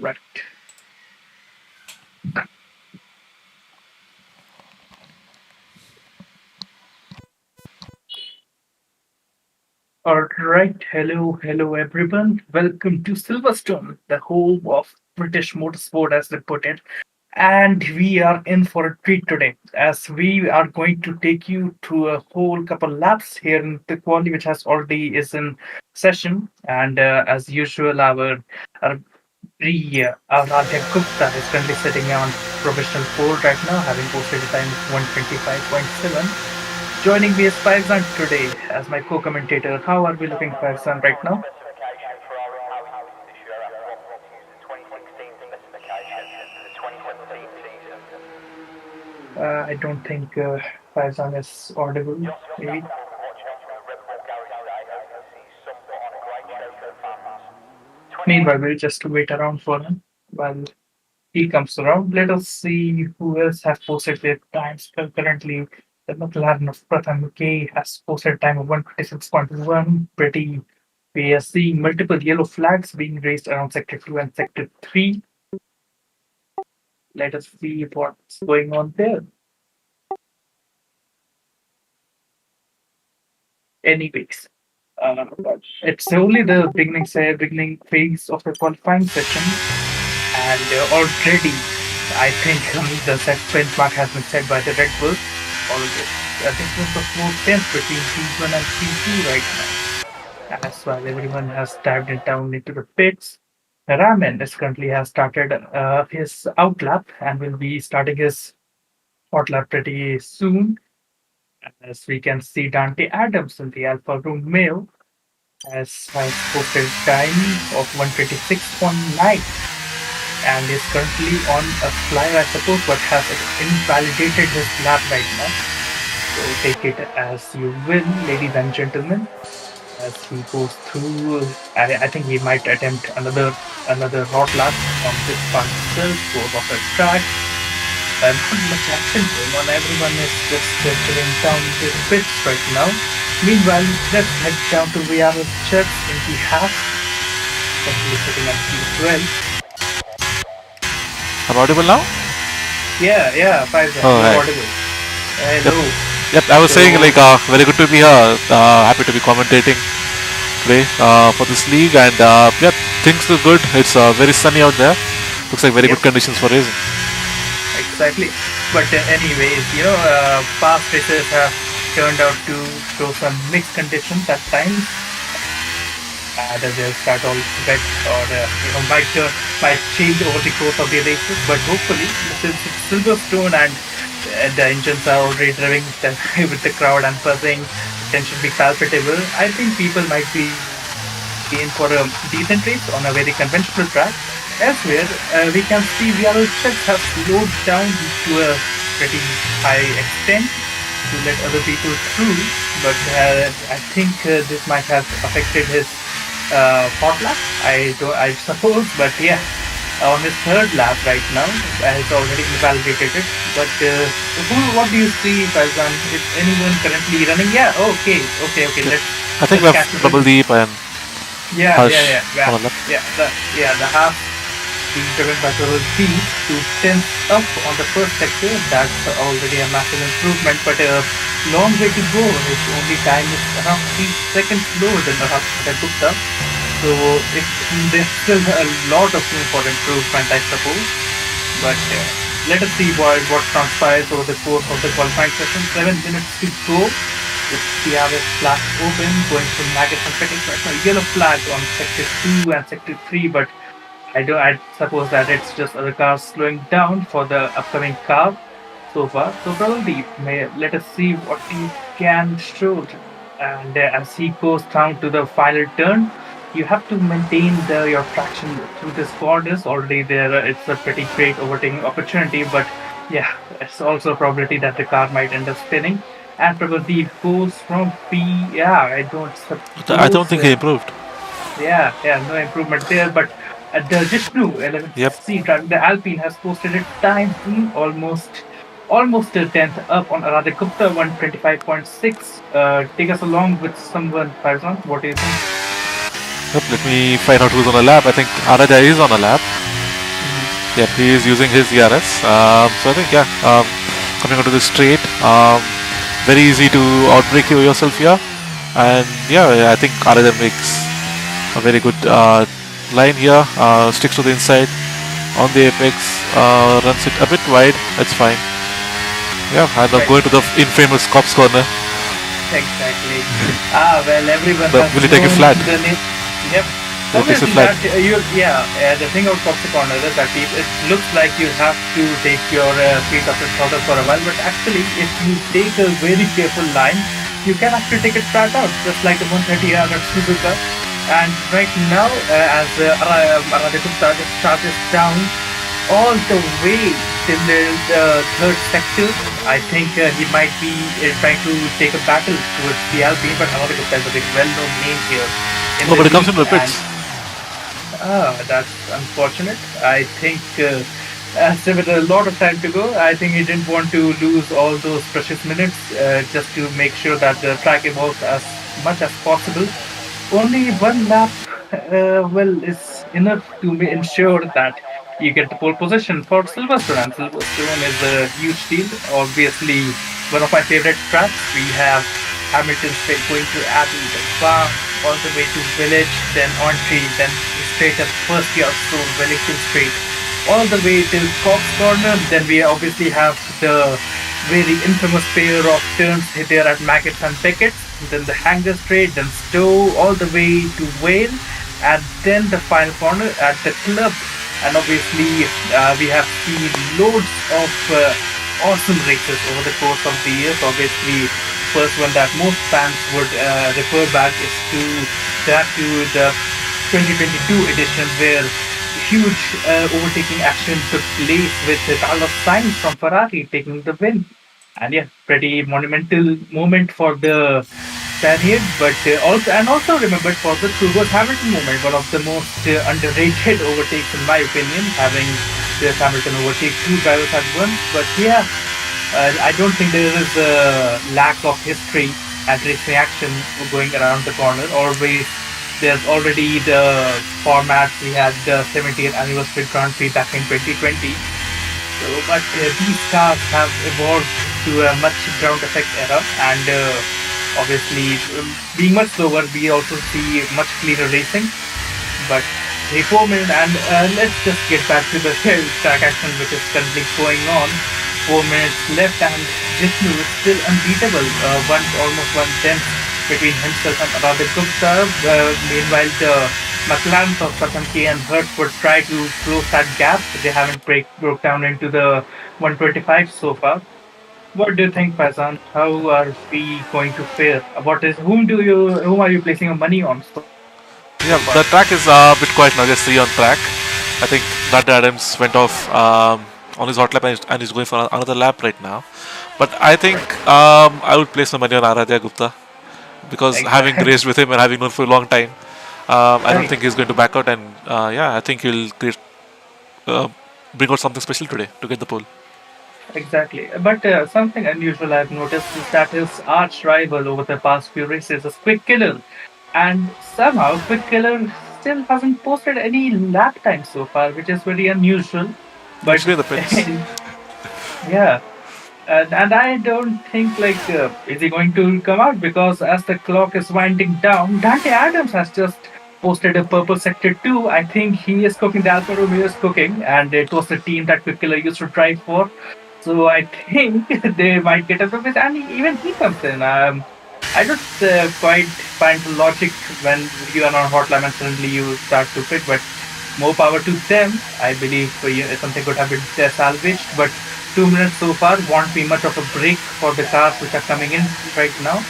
Right. All right. Hello, everyone. Welcome to Silverstone, the home of British motorsport, as they put it. And we are in for a treat today, as we are going to take you through a whole couple laps here in the quali, which has already is in session. And as usual, our Radha Gupta is currently sitting on provisional pole right now, having posted a time of 125.7. Joining me is Faizan today as my co-commentator. How are we looking, Faizan, right now? I don't think Faizan is audible. Maybe. Meanwhile, we'll just wait around for him while he comes around. Let us see who else have posted their times. Currently, the McLaren of Pratham K has posted a time of 126.1. Pretty. We are seeing multiple yellow flags being raised around Sector 2 and Sector 3. Let us see what's going on there. Anyways, it's only the beginning phase of the qualifying session, and already I think the set benchmark has been set by the Red Bull. Already, I think this was more tense between P1 and P2 right now. As while everyone has dived it down into the pits, Raman is currently has started his outlap and will be starting his hot lap pretty soon. As we can see, Dante Adams in the Alfa Romeo has posted time of 126.9 and is currently on a flyer, I suppose, but has invalidated his lap right now. So take it as you will, ladies and gentlemen, as he goes through. I think he might attempt another hot lap on this part itself, goes off the track. Not much action going on. Everyone is just chilling down the pits right now. Meanwhile, let's head down to Rihanna's church in the half, currently sitting at Q12. I'm audible now? Yeah, Faizan, Oh, you're hi. audible. Yep. Hello. Yep, I was saying So, very good to be here. Happy to be commentating today for this league, and yep, things look good. It's very sunny out there. Looks like very yep, good conditions for racing. exactly. But anyways, past races have turned out to show some mixed conditions at times. The they'll start all wet or might change over the course of the races. But hopefully, since it's Silverstone and the engines are already driving with the crowd and buzzing, tension be palpable. I think people might be in for a decent race on a very conventional track. Elsewhere, we can see real checks have slowed down to a pretty high extent to let other people through, but I think this might have affected his fourth lap. I suppose, but yeah, on his third lap right now, it's already invalidated it. But what do you see, Faizan? Is anyone currently running? Yeah, okay. Yep. I think we Let's have catch up Double with. Deep and Yeah, yeah, Harsh yeah, yeah, on the left. the half being driven by Total B to 10th up on the first sector. That's already a massive improvement, but a long way to go. His only time is around 3 seconds lower than the Gupta. So there's still a lot of room for improvement, I suppose. But let us see what transpires over the course of the qualifying session. 7 minutes to go. With DRS flag open, going through maggots and seconds right now. Yellow flag on sector 2 and sector 3, but I suppose that it's just other cars slowing down for the upcoming car so far. So probably let us see what he can show. And as he goes down to the final turn, you have to maintain your traction through this corners. Already there, it's a pretty great overtaking opportunity, but yeah, it's also a probability that the car might end up spinning. And probably it goes from P. Yeah, I don't I don't suppose. think he improved. Yeah, no improvement there. But the Jishnu Yep. 11th C driving the Alpine has posted a time almost a tenth up on Radha Gupta 125.6. Take us along with someone, Farzan. What do you think? Yep. Let me find out who's on the lap. I think Araja is on a lap. Yeah, he is using his ERS. So I think yeah, coming onto the straight, very easy to outbreak yourself here, and yeah, I think RLM makes a very good line here. Sticks to the inside on the apex, runs it a bit wide. That's fine. Yeah, and Right. going to the infamous cops corner. Exactly. Well, everyone The, has will he take it known flat? the name. Yep. He takes it Obviously, flat. that you, yeah, the thing about Copsy Corner is that it looks like you have to take your feet off the throttle for a while, but actually, if you take a very careful line, you can actually take it flat out, just like the 130R at Suzuka. And right now, as Aradhya Gupta just charges down all the way till the third sector. I think he might be trying to take a battle towards the Alpine, but Aradhya Gupta is a very well-known name here in No, the but he comes league, into the and pits. that's unfortunate. I think still with a lot of time to go, I think he didn't want to lose all those precious minutes just to make sure that the track evolves as much as possible. Only one lap, well, is enough to ensure that you get the pole position for Silverstone. And Silverstone is a huge deal. Obviously, one of my favorite tracks. We have Hamilton straight going to Abbey, then Farm, all the way to Village, then Ontree, then straight up first year, so Wellington straight, all the way till Cobb's Corner. Then we obviously have the very infamous pair of turns there at Maggots and Beckett's, then the Hanger Straight, then Stowe, all the way to Vale, and then the final corner at the club. And obviously, we have seen loads of awesome races over the course of the years. Obviously, first one that most fans would refer back is to that to the 2022 edition where huge overtaking action took place with Carlos Sainz from Ferrari taking the win. And yeah, pretty monumental moment for the Spaniard, but also remembered for the Lewis Hamilton moment, one of the most underrated overtakes in my opinion, having Lewis Hamilton overtake two drivers at once. But yeah, I don't think there is a lack of history at racing action going around the corner. Always, there's already the formats. We had the 70th anniversary Grand Prix back in 2020. So, but these cars have evolved to a much ground effect era, and obviously, being much slower, we also see much cleaner racing. But 4 minutes, and let's just get back to the track action which is currently going on. 4 minutes left, and Jishnu is still unbeatable. Almost 1/10 between himself and Radha Gupta. Meanwhile, the McLarens of Pratham K and Hertford try to close that gap. They haven't broke down into the 125 so far. What do you think, Faizan? How are we going to fare? What is whom are you placing your money on so far? Yeah, the track is a bit quiet now. Just 3 on track. I think Dante Adams went off on his hot lap and he's going for another lap right now. But I think I would place my money on Aradhya Gupta because having Exactly. raced with him and having known for a long time, I don't Right. think he's going to back out. And yeah, I think he'll uh, bring out something special today to get the pole. Exactly. But something unusual I've noticed is that his arch rival over the past few races is Quick Killer. And somehow Quick Killer still hasn't posted any lap time so far, which is very unusual. But Actually, in the pits. yeah, and I don't think like is he going to come out because as the clock is winding down, Dante Adams has just posted a purple sector 2. I think he is cooking, the Alfa Romeo is cooking, and it was the team that Quick Killer used to drive for. So I think they might get a purpose, and even he comes in. I don't quite find the logic when you are on hot lap and suddenly you start to pit, but more power to them. I believe something could have been salvaged, but 2 minutes so far won't be much of a break for the cars which are coming in right now.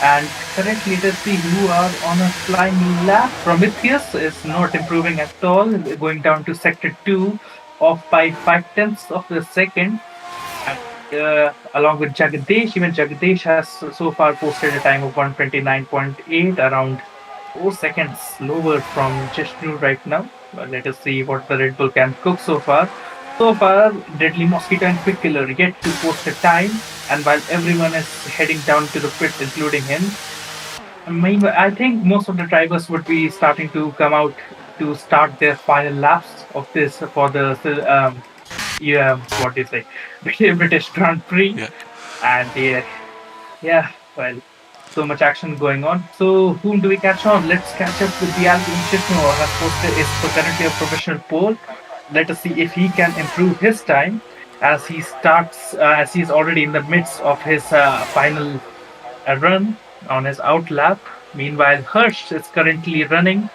And currently, let's see who are on a flying lap. Prometheus is not improving at all, going down to sector 2, off by 5/10 of the second. And along with Jagdish, even Jagdish has so far posted a time of 129.8, around 4 seconds slower from Jishnu right now. Well, let us see what the Red Bull can cook so far. So far, Deadly Mosquito and Quick Killer yet to post a time, and while everyone is heading down to the pits, including him, meanwhile, I think most of the drivers would be starting to come out to start their final laps of this for the yeah, what do you say, British Grand Prix. Yeah. And yeah, well, so much action going on. So whom do we catch on? Let's catch up with the Alpine Chifno has posted is currently a professional pole. Let us see if he can improve his time as he starts as he's already in the midst of his final run on his out lap. Meanwhile, Hirsch is currently running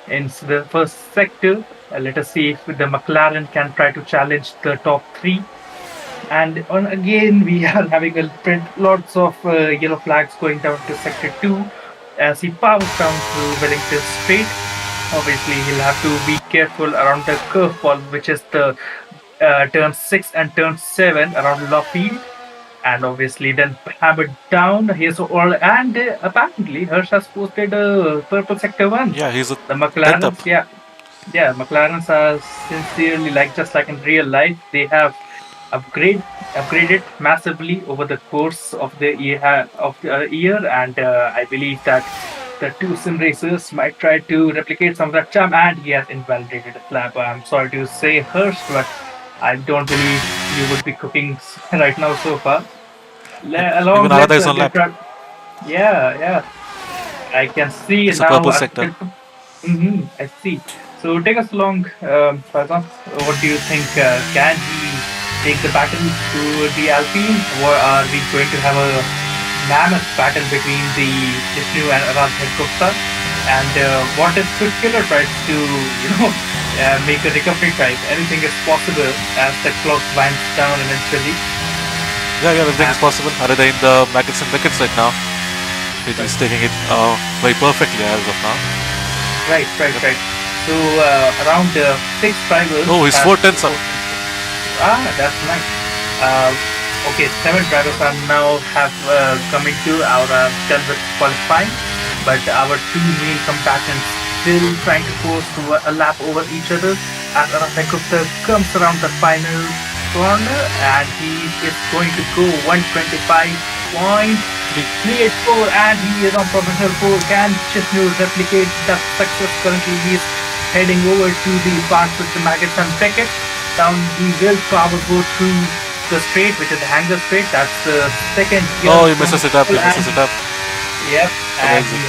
in the first sector. Let us see if the McLaren can try to challenge the top three. And on again, we are having a lots of yellow flags going down to sector two as he powers down through Wellington Strait. Obviously, he'll have to be careful around the curveball, which is the turn six and turn seven around Lawfield. And obviously, then hammered down his all. And apparently, Hirsch has posted a purple sector one. Yeah, he's a The 10th up. McLarens, yeah, McLarens are sincerely like just like in real life. They have upgraded massively over the course of the year, and I believe that the two sim racers might try to replicate some of that charm, and he has invalidated a lap. I'm sorry to say, Hurst, but I don't believe you would be cooking right now so far. Even Along Arada with is on the lap. yeah, yeah, I can see It's a now. purple sector. I see. So take us along, Faizan. What do you think? Can he take the battle to the Alpine, or are we going to have a mammoth battle between the Vishnu and Aradhya Gupta? And what if Quick Killer tries to, make a recovery drive? Anything is possible as the clock winds down eventually. Yeah, yeah, everything Uh, is possible. Arada in the Maggots and Wickets right now. He's right, taking it very perfectly as of now. Yep. right. So around six drivers Oh, he's have 4 tenths up. posted. That's nice. Okay, seven drivers are now have come into our done with qualifying, but our two main combatants still trying to force a lap over each other. As Aratha Gupta comes around the final corner, and he is going to go 125.384, and he is on professional pole. Can Chisnu replicate that success? Currently, he is heading over to the parts with the Maggots and Beckett. Down he will power go through the straight, which is the hanger straight. That's the second gear Oh, he from misses it up. He and misses it up. yep, For the and exit.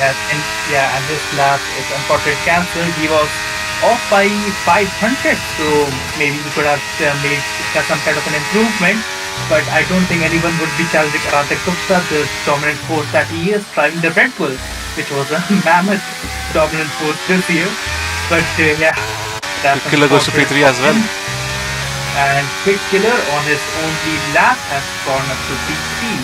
and this lap is unfortunately cancelled. He was off by 500, so maybe we could have made some kind of an improvement. But I don't think anyone would be challenging Arate Gupta, the dominant force that he is driving the Red Bull, which was a mammoth dominant force this year. But yeah, Quick that's Killer goes to unfortunate P3 for as well. him. And Quick Killer on his only lap has gone up to P3.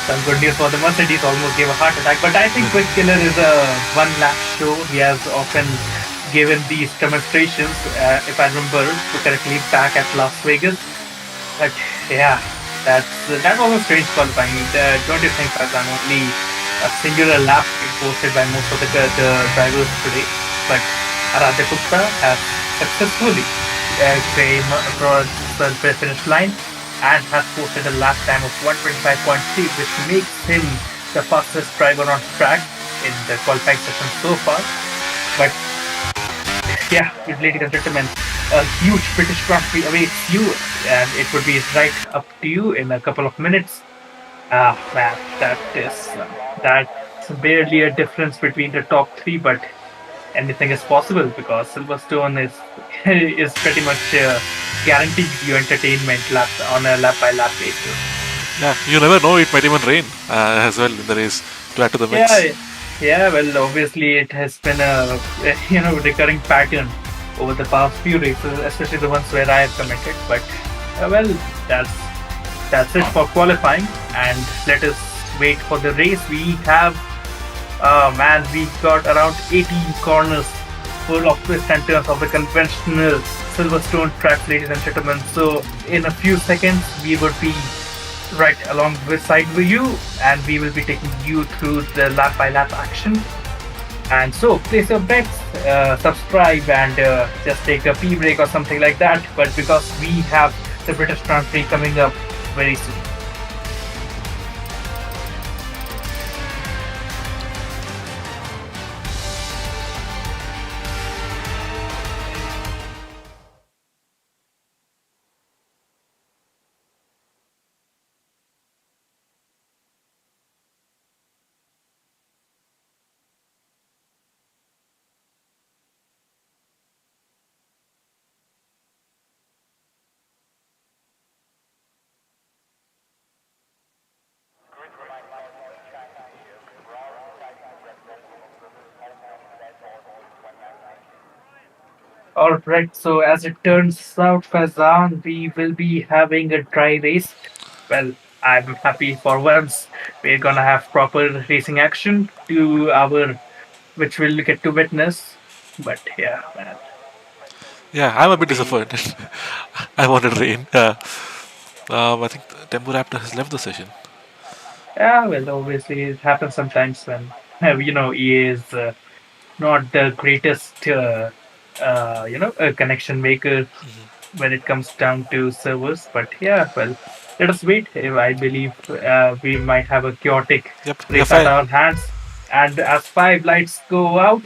Some good news for the Mercedes, almost gave a heart attack. But I think Quick Killer is a one lap show. He has often given these demonstrations, if I remember correctly, back at Las Vegas. But yeah, that was a strange qualifying. Don't you think, Faizan? Only a singular lap is posted by most of the drivers today. But Aradhya Gupta has successfully came across the finish line and has posted a lap time of 125.3, which makes him the fastest driver on track in the qualifying session so far. But yeah, ladies and gentlemen, a huge British Grand Prix awaits you, and it would be right up to you in a couple of minutes. Ah, man, that's barely a difference between the top three, but anything is possible because Silverstone is is pretty much guarantees you entertainment lap on a lap by lap basis. Yeah, you never know. It might even rain as well in the race to add to the mix. Yeah, yeah. Well, obviously, it has been a recurring pattern over the past few races, especially the ones where I have commented. But well, that's that's it for qualifying, and let us wait for the race. We have man, we got around 18 corners full of twists and turns of the conventional Silverstone track, ladies and gentlemen. So in a few seconds, we would be right along beside with you, and we will be taking you through the lap by lap action. And so, place your bets, subscribe, and just take a pee break or something like that. But because we have the British Grand Prix coming up very soon. All right, so as it turns out, Fazan, we will be having a dry race. Well, I'm happy for once. We're gonna have proper racing action to our, which we'll get to witness. But yeah, man, Yeah, I'm a bit we disappointed. I wanted rain. I think Tempo Raptor has left the session. yeah, well, obviously it happens sometimes when he is not the greatest connection maker when it comes down to servers. But yeah, well, let us wait. I believe we might have a chaotic Yep, we are race at fine. our hands. And as five lights go out,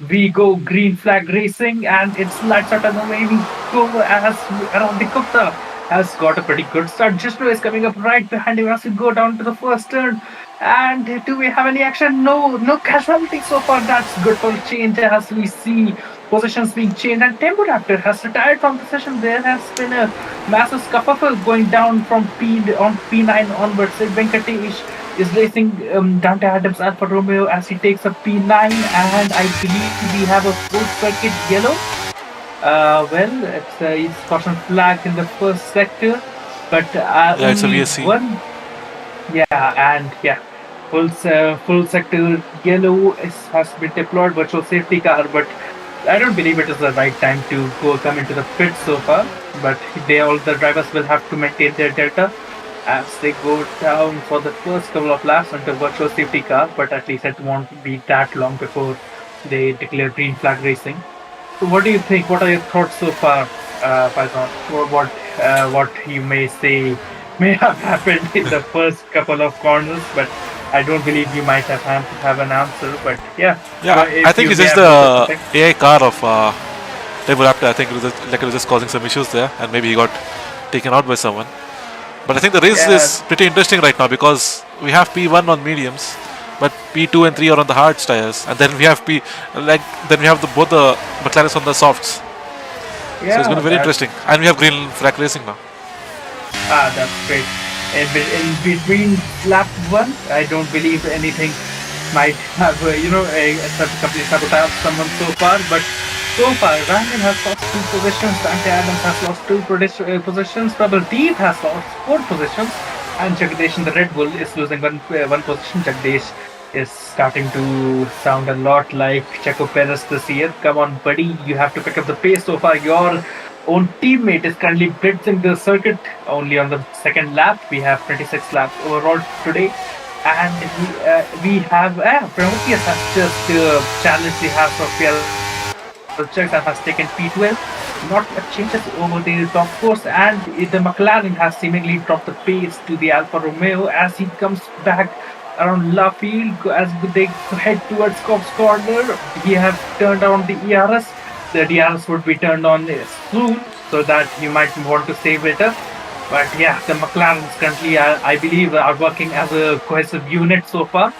we go green flag racing, and it's lights out and away we go as around the Gupta has got a pretty good start. Jishnu is coming up right behind him as we go down to the first turn. And do we have any action? No, no casualty so far. That's good for a change as we see positions being changed. And Tempo Raptor has retired from the session. There has been a massive scuffle going down from P9 onwards. Venkatesh is racing Dante Adams Alfa Romeo as he takes up P9, and I believe we have a full circuit yellow. Well, it's caution flag in the first sector, but Yeah, it's a only VSC. one. Yeah, and yeah, full sector yellow has been deployed virtual safety car, but I don't believe it is the right time to go come into the pit so far. But they all the drivers will have to maintain their delta as they go down for the first couple of laps under virtual safety car. But at least it won't be that long before they declare green flag racing. So, what do you think? What are your thoughts so far, Faizan? What you may say may have happened in the first couple of corners, but I don't believe you might have an answer. But yeah, Yeah, well, I if think you it's may just have noticed the something. AI car of Tempo Raptor. I think it was just causing some issues there, and maybe he got taken out by someone. But I think the race Yeah, is pretty interesting right now because we have P1 on mediums, but P2 and 3 are on the hard tires, and then we have then we have both the McLarens on the softs. So it's going yeah, to be very interesting, and we have green flag racing now. that's great. In between lap one, I don't believe anything might have complete sabotage someone so far, but so far Ryan has lost two positions, Dante Adams has lost two positions, Prabhaldeep has lost four positions, and Jagdish in the Red Bull is losing one position. Jagdish is starting to sound a lot like Checo Perez this year. Come on, buddy, you have to pick up the pace so far. Your own teammate is currently blitzing the circuit only on the second lap. We have 26 laps overall today, and we have Prometheus has just challenged the house of Pialchuk and has taken P12. Not much changes over the top course, and the McLaren has seemingly dropped the pace to the Alfa Romeo as he comes back around La Field as they head towards Cobb's Corner. He have turned on the ERS. The DRS would be turned on soon, so that you might want to save it up. But yeah, the McLarens currently, I believe, are working as a cohesive unit so far.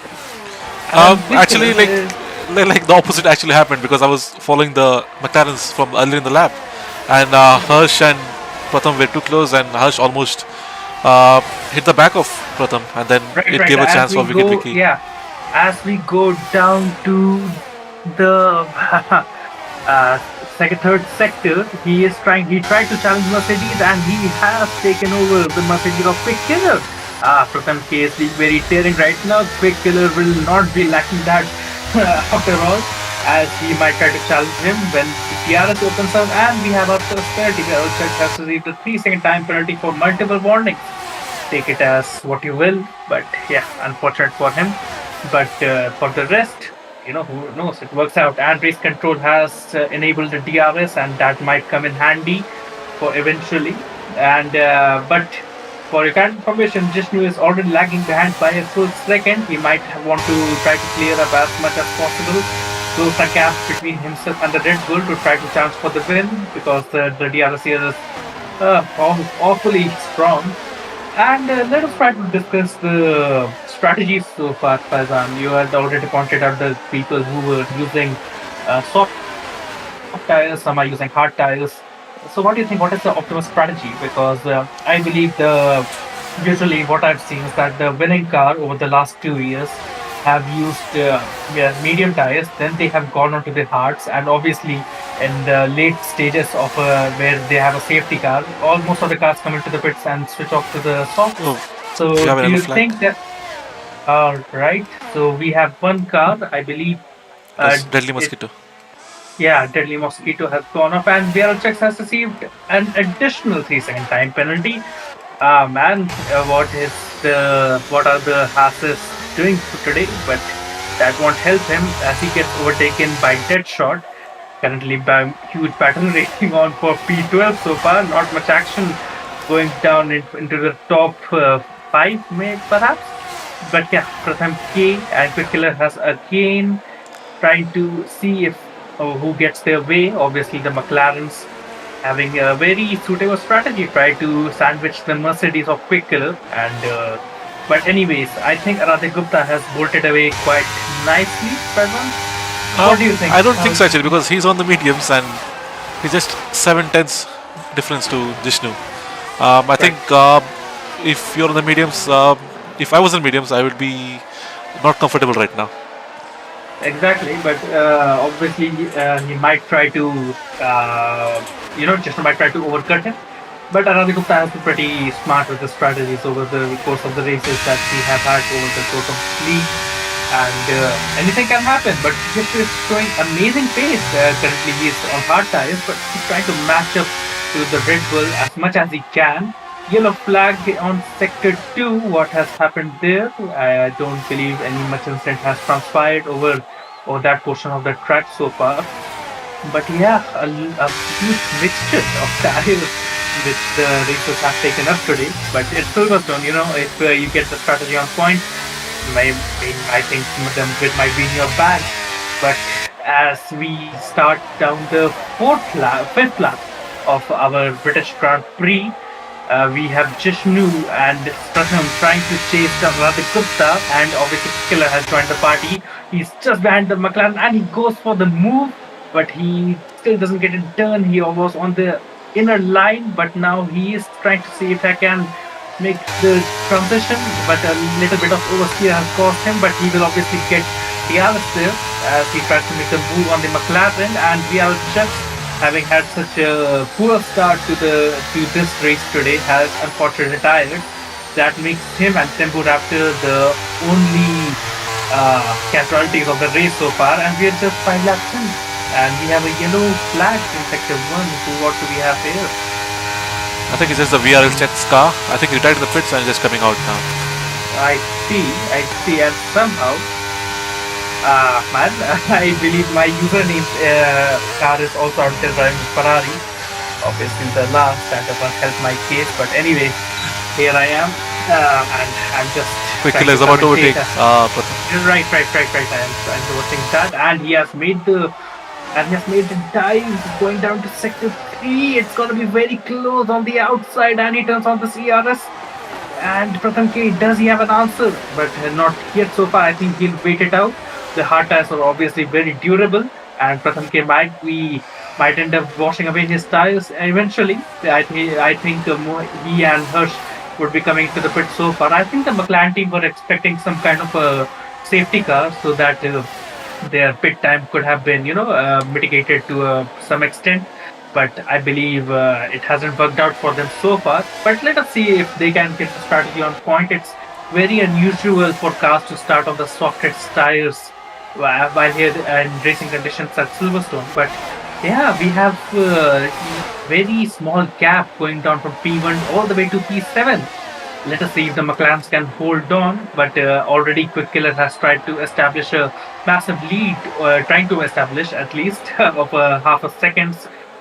And Quick Actually, Killers is like the opposite actually happened because I was following the McLarens from earlier in the lap, and Hirsch and Pratham were too close, and Hirsch almost hit the back of Pratham, and then right, it right. gave a As chance for we Wicket go, Vicky. yeah, as we go down to the second, third sector, he tried to challenge Mercedes, and he has taken over the Mercedes of Quick Killer. Pratham K is being very daring right now. Quick Killer will not be lacking that after all, as he might try to challenge him when the DRS opens up, and we have our first penalty. Judge has received a 3 second time penalty for multiple warnings. Take it as what you will, but yeah, unfortunate for him. But for the rest, who knows? It works out. And race control has enabled the DRS, and that might come in handy for eventually. And but for your current information, Jishnu is already lagging behind by a full second. He might want to try to clear up as much as possible, close the gap between himself and the Red Bull to try to chance for the win, because the DRS here is awfully strong. And let us try to discuss the strategies so far, Faizan. You had already pointed out the people who were using soft tires, some are using hard tires. So, what do you think? What is the optimal strategy? Because I believe usually what I've seen is that the winning car over the last 2 years have used medium tires, then they have gone on to the hards, and obviously in the late stages of where they have a safety car. Almost of the cars come into the pits and switch off to the softs. Oh, we So have a do yellow you flag. think that? All right. So we have one car, I believe. Uh, That's deadly it mosquito. Yeah, Deadly Mosquito has gone off, and VRLX has received an additional 3-second time penalty. Man, what are the Haas's doing for today? But that won't help him as he gets overtaken by Deadshot. Currently, by huge battle raging on for P12 so far. Not much action going down into the top five, may perhaps. But yeah, Pratham K and Quick Killer has again trying to see if who gets their way. Obviously, the McLarens having a very suitable strategy, try to sandwich the Mercedes of Quick Killer. And but anyways, I think Aradhya Gupta has bolted away quite nicely. Faizan, what do you think? I don't think so actually because he's on the mediums and he's just 7 tenths difference to Jishnu. I Right. think if you're on the mediums, if I was in mediums, I would be not comfortable right now. Exactly, but obviously he might try to, just might try to overcut him. But Aradhya Gupta has been pretty smart with the strategies over the course of the races that we have had over the course of this league. And anything can happen. But Vishnu is showing amazing pace. Currently, he's on hard tires, but he's trying to match up to the Red Bull as much as he can. Yellow flag on sector 2. What has happened there? I don't believe any much incident has transpired over that portion of the track so far. But yeah, a huge mixture of tires which the racers have taken up today. But it's Silverstone, if you get the strategy on point, I think the grid might be in your bag. But as we start down the fifth lap of our British Grand Prix, we have Jishnu and Pratham trying to chase down Radhik Gupta, and obviously Killer has joined the party. He's just behind the McLaren and he goes for the move, but he still doesn't get it done. He was on the inner line, but now he is trying to see if I can make the transition, but a little bit of oversteer has cost him, but he will obviously get DRS there as he tries to make the move on the McLaren, and VRHX, having had such a poor start to this race today, has unfortunately retired. That makes him and Tempo Raptor the only casualties of the race so far, and we are just 5 laps in. And we have a yellow flag in sector 1. What do we have here? I think it's just the VRL checks car. I think he retired in the pits and just coming out now. I see, and somehow, man, I believe my username car is also out there driving Ferrari. Obviously, the last that doesn't help my case, but anyway, here I am, and I'm just Quick trying Killer to is about to commentate. overtake Pratham. Right. I'm watching that, and he has made the dive going down to sector 3. It's gonna be very close on the outside, and he turns on the CRS. And Pratham K, does he have an answer? But not yet so far. I think he'll wait it out. The hard tires are obviously very durable, and Pratham K might end up washing away his tires eventually. I think he and Hirsch would be coming to the pit so far. I think the McLaren team were expecting some kind of a safety car so that their pit time could have been, mitigated to some extent. But I believe it hasn't worked out for them so far. But let us see if they can get the strategy on point. It's very unusual for cars to start on the softest tires while here in racing conditions at Silverstone. But yeah, we have very small gap going down from P1 all the way to P7. Let us see if the McLarens can hold on. But already Quick Killer has tried to establish a massive lead, trying to establish at least of half a second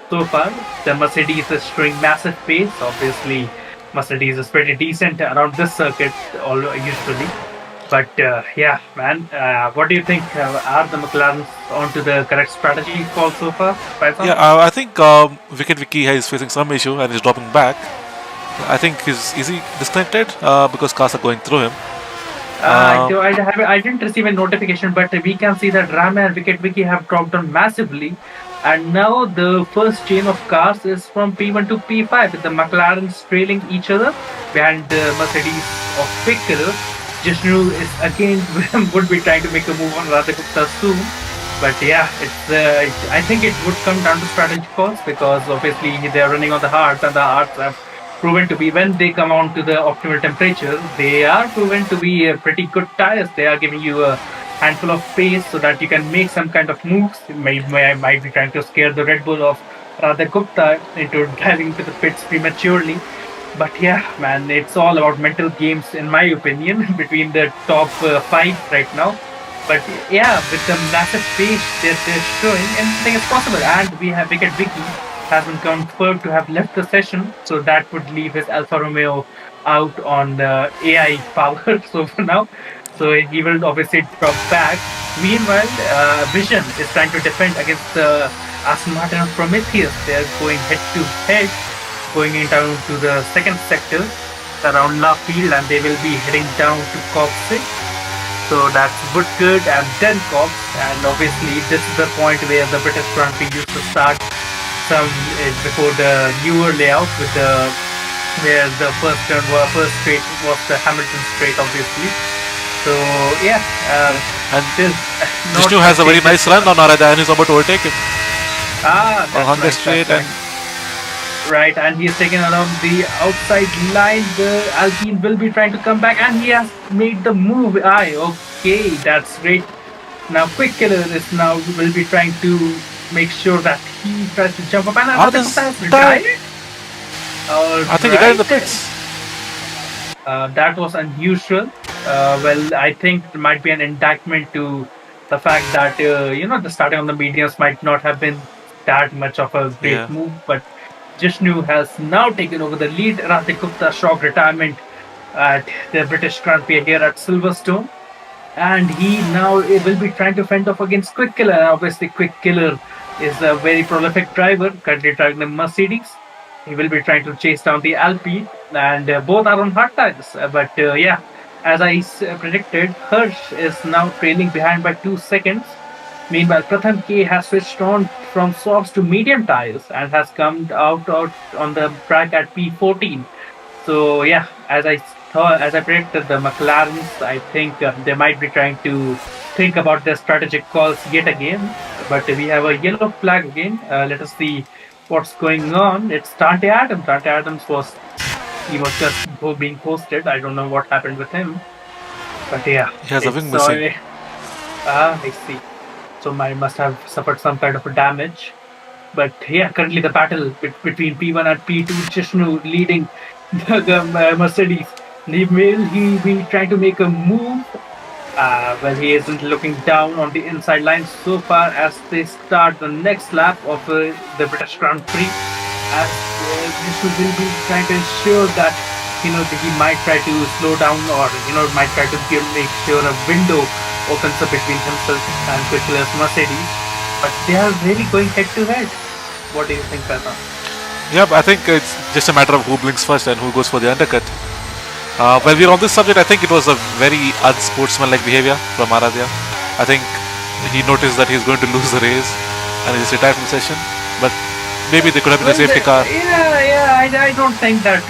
so far. The Mercedes is showing massive pace. Obviously, Mercedes is pretty decent around this circuit, usually. But yeah, man, what do you think? Are the McLarens onto the correct strategy call so far, Yeah, Faisal? I think Wicket Wiki is facing some issue and is dropping back. I think is he disconnected because cars are going through him. I didn't receive a notification, but we can see that Ram and Wicket Wiki have dropped down massively. And now the first chain of cars is from P1 to P5, with the McLarens trailing each other behind the Mercedes of Picker. Jishnu is again would be trying to make a move on Radha Gupta soon. But yeah, I think it would come down to strategy calls because obviously they're running on the hearts, and the hearts have proven to be, when they come on to the optimal temperature, they are proven to be pretty good tires. They are giving you a handful of pace so that you can make some kind of moves. Might be trying to scare the Red Bull of Radha Gupta into driving to the pits prematurely. But yeah, man, it's all about mental games, in my opinion, between the top five right now. But yeah, with the massive pace that they're showing, anything is possible. And we have Wicked Vicky has been confirmed to have left the session, so that would leave his Alfa Romeo out on the AI power. So for now, so he will obviously drop back. Meanwhile, Vision is trying to defend against the Aston Martin of Prometheus. They're going head to head, going in down to the second sector around La Field, and they will be heading down to Corp 6. So that's Woodcourt and then Cox. And obviously, this is the point where the British Grand Prix used to start some before the newer layout with the where the first straight was the Hamilton straight, obviously. So yeah, And still not Vishnu a has a very stated nice run on Arada and is about to overtake him on that's Honda right, straight. that's And right. Right, and he's taken along the outside line. The Alpine will be trying to come back, and he has made the move. Aye, okay, that's great. Now, Quick Killer is now will be trying to make sure that he tries to jump up, and Radha Gupta Arada's has died. retired. All I think he died in right, the pits. that was unusual. Well, I think it might be an indictment to the fact that the starting on the mediums might not have been that much of a great Yeah. move, but Jishnu has now taken over the lead. Radha Gupta shock retirement at the British Grand Prix here at Silverstone, and he now will be trying to fend off against Quick Killer. Obviously, Quick Killer is a very prolific driver, currently driving the Mercedes. He will be trying to chase down the Alpine, and both are on hard tires. But yeah, as I predicted, Hirsch is now trailing behind by 2 seconds. Meanwhile, Pratham K has switched on from softs to medium tires and has come out on the track at P14. So yeah, as I predicted, the McLarens, I think they might be trying to think about their strategic calls yet again. But we have a yellow flag again. Let us see what's going on. It's Dante Adams. Dante Adams was just being posted. I don't know what happened with him, but yeah, He has a wing it's missing. I see. So I must have suffered some kind of a damage. But yeah, currently the battle between P1 and P2, Chishnu leading the Mercedes. Will he be trying to make a move? Well, he isn't looking down on the inside line so far as they start the next lap of the British Grand Prix. As Chishnu will be trying to ensure that that he might try to slow down, or might try to make sure a window opens up between himself and Quickler's Mercedes. But they are really going head to head. What do you think, Pratap? Yeah, but I think it's just a matter of who blinks first and who goes for the undercut. While we're on this subject, I think it was a very unsportsmanlike behavior from Aradhya. I think he noticed that he's going to lose the race and he just retired from the session. But maybe there could have been a Well, safety car. yeah. I don't think that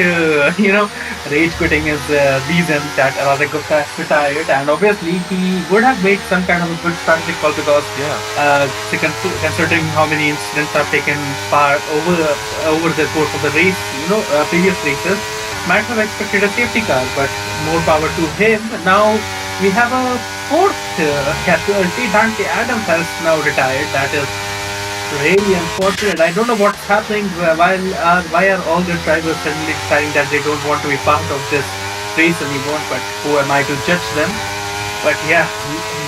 rage quitting is the reason that Radha Gupta has retired, and obviously he would have made some kind of a good strategic call because Yeah. considering how many incidents have taken part over the course of the race, previous races, might have expected a safety car, but more power to him. Now we have a fourth casualty. Dante Adams has now retired. That is really unfortunate. I don't know what's happening. Why are all the drivers suddenly deciding that they don't want to be part of this race anymore? But who am I to judge them? But yeah,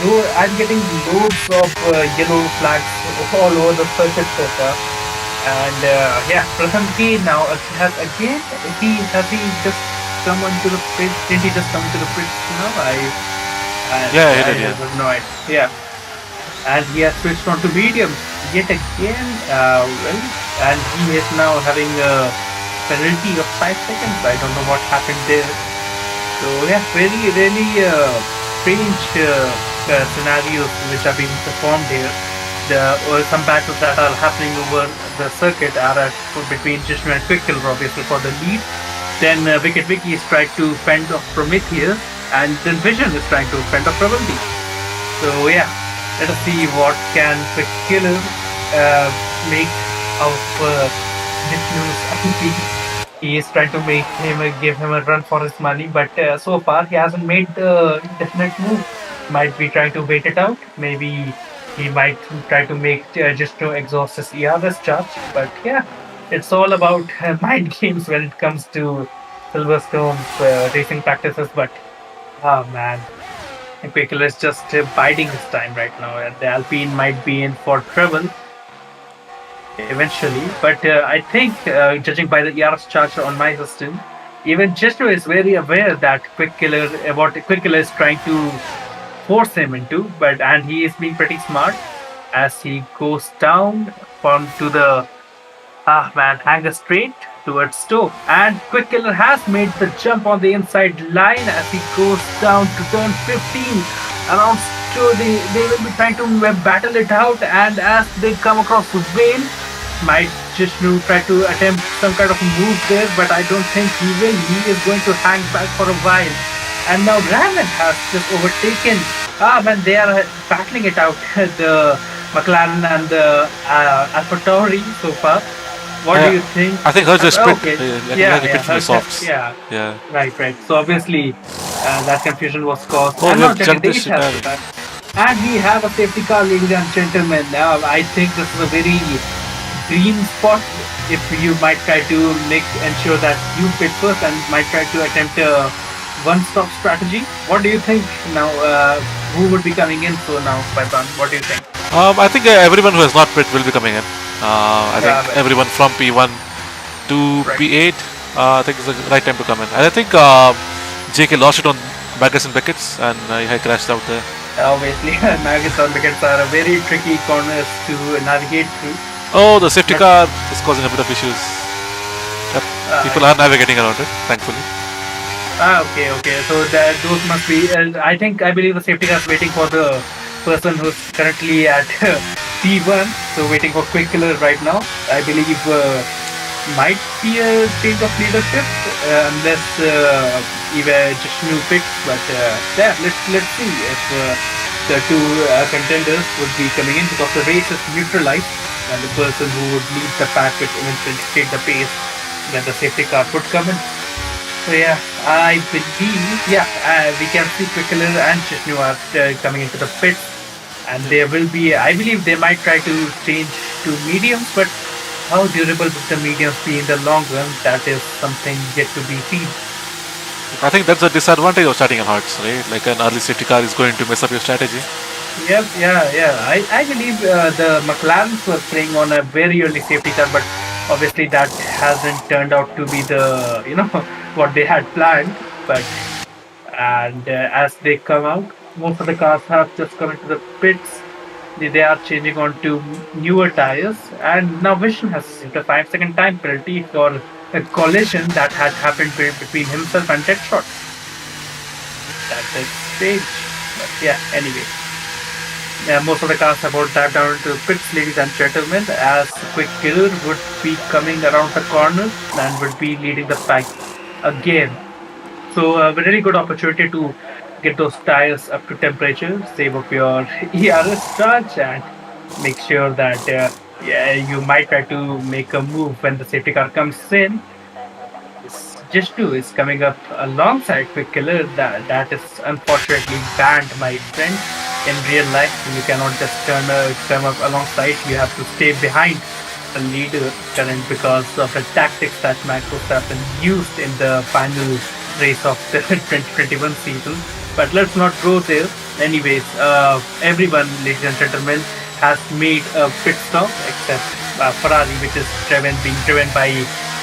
no, I'm getting loads of yellow flags all over the circuit so far. And yeah, Pratham K now has again. He just come onto the pit? Did he just come to the pits now? Yeah, he I did, yeah. have no idea. Yeah, and he has switched on to mediums yet again. Well, and he is now having a penalty of 5 seconds. I don't know what happened there. So yeah, very really strange scenarios which are being performed here. Some battles that are happening over the circuit are between Jishnu and Quicksilver, obviously for the lead. Then Wicked Vicky is trying to fend off Prometheus, and then Vision is trying to fend off Rebel. So yeah, Let us see what can Quick Killer make of Vishnu's IP. He is trying to make him give him a run for his money, but so far he hasn't made the definite move. Might be trying to wait it out. Maybe he might try to make just to exhaust his ERS charge. But yeah, it's all about mind games when it comes to Silverstone's racing practices. But oh man, Quickler is just biding his time right now. The Alpine might be in for trouble eventually. But I think, judging by the ERS charge on my system, even Jesto is very aware that Quick Killer, what Quick Killer is trying to force him into, but and he is being pretty smart as he goes down onto the hanger straight towards Stoke. And Quick Killer has made the jump on the inside line as he goes down to turn 15. Around Stoke, they will be trying to battle it out, and as they come across Vale, might Jishnu try to attempt some kind of move there, but I don't think he will. He is going to hang back for a while. And now Raven has just overtaken. Man, they are battling it out, the McLaren and the AlphaTauri so far. What do Yeah, you think? I think hers just split. Okay, Like, yeah, he yeah, picked from the Hershey, softs. yeah, Yeah. right, right. So obviously, that confusion was caused. Oh, And we now have Jagadish Jagdish has retiring. retired. And we have a safety car, ladies and gentlemen. I think this is a very green spot if you might try to make ensure that you pit first and might try to attempt a one-stop strategy. What do you think now? Who would be coming in so now, Paipan? What do you think? I think everyone who has not pit will be coming in. I think Yeah, well, everyone from P1 to right. P8, I think is the right time to come in. And I think JK lost it on Baggers and Beckets, and he crashed out there. Obviously, nuggets on wickets are a very tricky corners to navigate through. Oh, the safety But car is causing a bit of issues. Yep. uh, People are navigating around it, thankfully. okay, okay. So that those must be. I believe the safety car is waiting for the person who's currently at P1. So waiting for Quick Killer right now. I believe might be a change of leadership unless even Jishnu picks. But yeah, let's see if the two contenders would be coming in because the race is neutralized and the person who would lead the pack would eventually dictate the pace when the safety car would come in. So yeah, I believe we can see Quickler and Chishnu are coming into the pit, and there will be. I believe they might try to change to mediums, but how durable would the mediums be in the long run? That is something yet to be seen. I think that's a disadvantage of starting on hards, right? Like an early safety car is going to mess up your strategy. Yep, yeah. I believe the McLarens were playing on a very early safety car, but obviously that hasn't turned out to be the what they had planned. But and as they come out, most of the cars have just come into the pits. They are changing on to newer tires, and now Vision has received a 5-second time penalty for a collision that had happened between himself and Deadshot. That's a stage. But yeah, anyway. Yeah, most of the cars have all dived down into pits, ladies and gentlemen, as Quick Killer would be coming around the corner and would be leading the pack again. So a really good opportunity to get those tires up to temperature, save up your ERS charge, and make sure that you might try to make a move when the safety car comes in. Just 2 is coming up alongside Quick Killer. That is unfortunately banned, my friend. In real life, you cannot just come up alongside. You have to stay behind the leader current because of the tactics that Max Verstappen used in the final race of the 2021 season. But let's not go there. Anyways, everyone, ladies and gentlemen, has made a pit stop except Ferrari, which is being driven by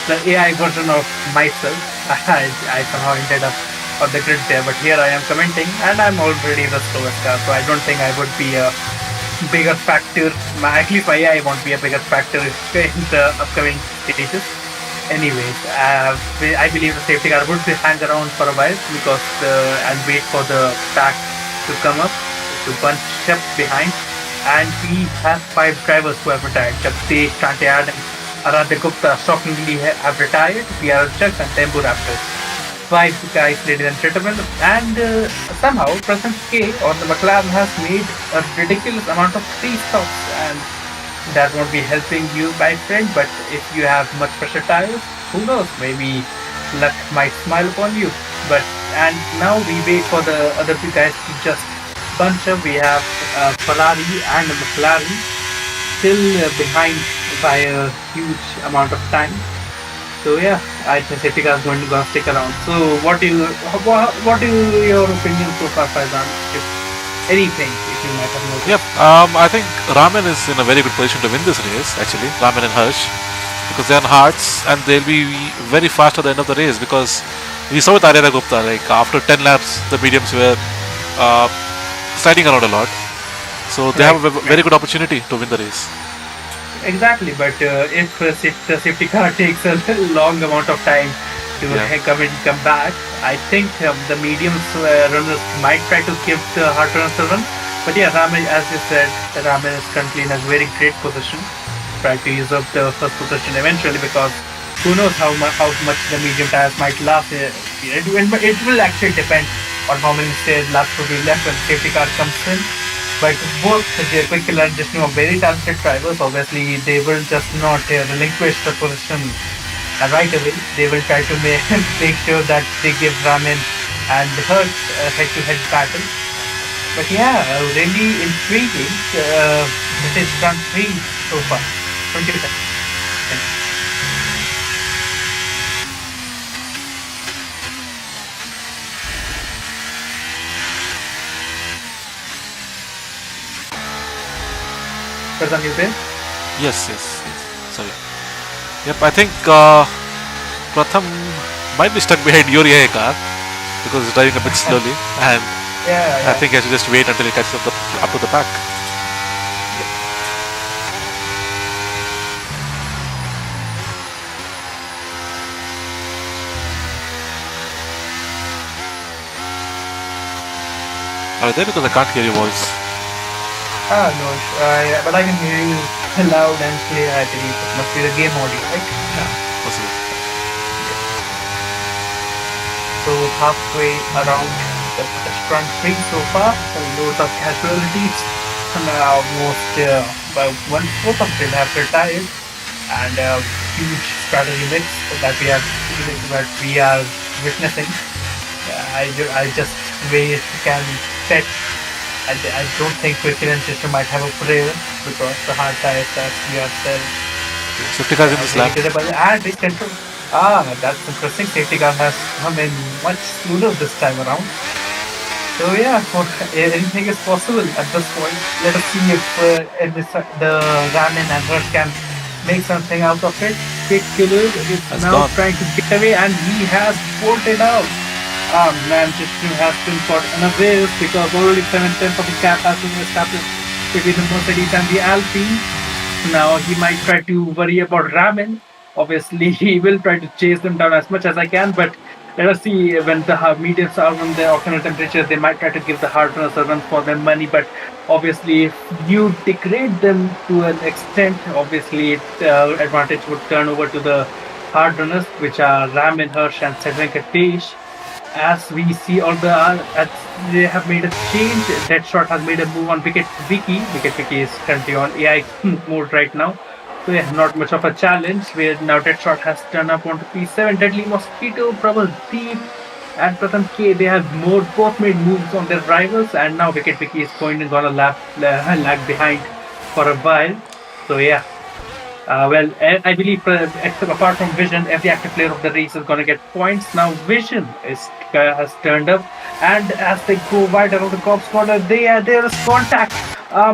the AI version of myself. I somehow ended up on the grid there, but here I am commenting, and I'm already the slowest car, so I don't think I would be a bigger factor. At least my AI won't be a bigger factor in the upcoming stages. Anyways, I believe the safety car would hang around for a while because and wait for the pack to come up to bunch up behind. And we have 5 drivers who have retired. Jagdish, Chantyad, and Aradhya Gupta shockingly have retired. We are Chucks and Tembu Raptors. five guys, ladies and gentlemen, and somehow Pratham K or the McLaren has made a ridiculous amount of three stops, and that won't be helping you, my friend. But if you have much pressure tires, who knows? Maybe luck might smile upon you. But and now we wait for the other two guys to just bunch up. We have Ferrari and McLaren still behind by a huge amount of time. So yeah, I think safety car is going to gonna stick around. So what is your opinion so far, Faizan? If anything, if you might have Yep. noticed. I think Raman is in a very good position to win this race. Actually, Raman and Hirsch, because they're on hearts and they'll be very fast at the end of the race. Because we saw with Arya Gupta, like after 10 laps, the mediums were uh, sliding around a lot. So they have Right, a right. very good opportunity to win the race. Exactly, but if the safety car takes a long amount of time to Yeah. come back, I think the mediums runners might try to give the hard runners a run. But yeah, Raman, as you said, Raman is currently in a very great position, try to use up the first position eventually because who knows how much the medium tires might last. It will actually depend on how many laps will be left when the safety car comes in. But both Quick and Justin are very talented drivers. Obviously, they will just not relinquish the position right away. They will try to make sure that they give Ramin and Hertz a head-to-head battle. But yeah, really intriguing. British Grand Prix so far. What do you think? Farzan, you there? Yes, yes, yes. Sorry. Yep, I think Pratham might be stuck behind Yuri car because he's driving a bit slowly, and Yeah, I yeah. think I should just wait until he catches up to the pack. Are you there? Because I can't hear your voice. Ah, no, but I can hear you loud and clear. I believe it must be the game audio, right? Yeah, possible. Yes. So halfway around the British Grand Prix so far, loads of casualties. Now almost one fourth of them have retired, and a huge strategy mix that we are witnessing. I just wait can set. I don't think Quicken system might have a prayer because the hard tires that we are still Safety cars in this very lap. terrible and race control. Ah, that's interesting. Safety car has come in much sooner this time around. So yeah, for anything is possible at this point. Let us see if the Ramin and Rush can make something out of it. Quick Killer is Has now gone. trying to get away and he has bolted out. Man, Vishnu has been caught unawares because already 7/10 of the gap has been established between the Mercedes and the Alpine. Now he might try to worry about Ramin. Obviously, he will try to chase them down as much as I can, but let us see when the mediums are on their optimal temperature, they might try to give the hard runners a run for their money. But obviously, if you degrade them to an extent, obviously, advantage would turn over to the hard runners, which are Ramin, Hirsch, and Sedvin Katesh. As we see all they have made a change. Deadshot has made a move on Wicket Vicky. Wicket Vicky is currently on AI mode right now. So yeah, not much of a challenge. Where now Deadshot has turned up onto P7. Deadly Mosquito, Trouble Deep, and Pratham K. They have more both made moves on their rivals, and now Wicket Vicky is going to gonna lag behind for a while. So yeah, I believe, except apart from Vision, every active player of the race is going to get points. Now, Vision has turned up, and as they go wide around the corpse corner, there is contact.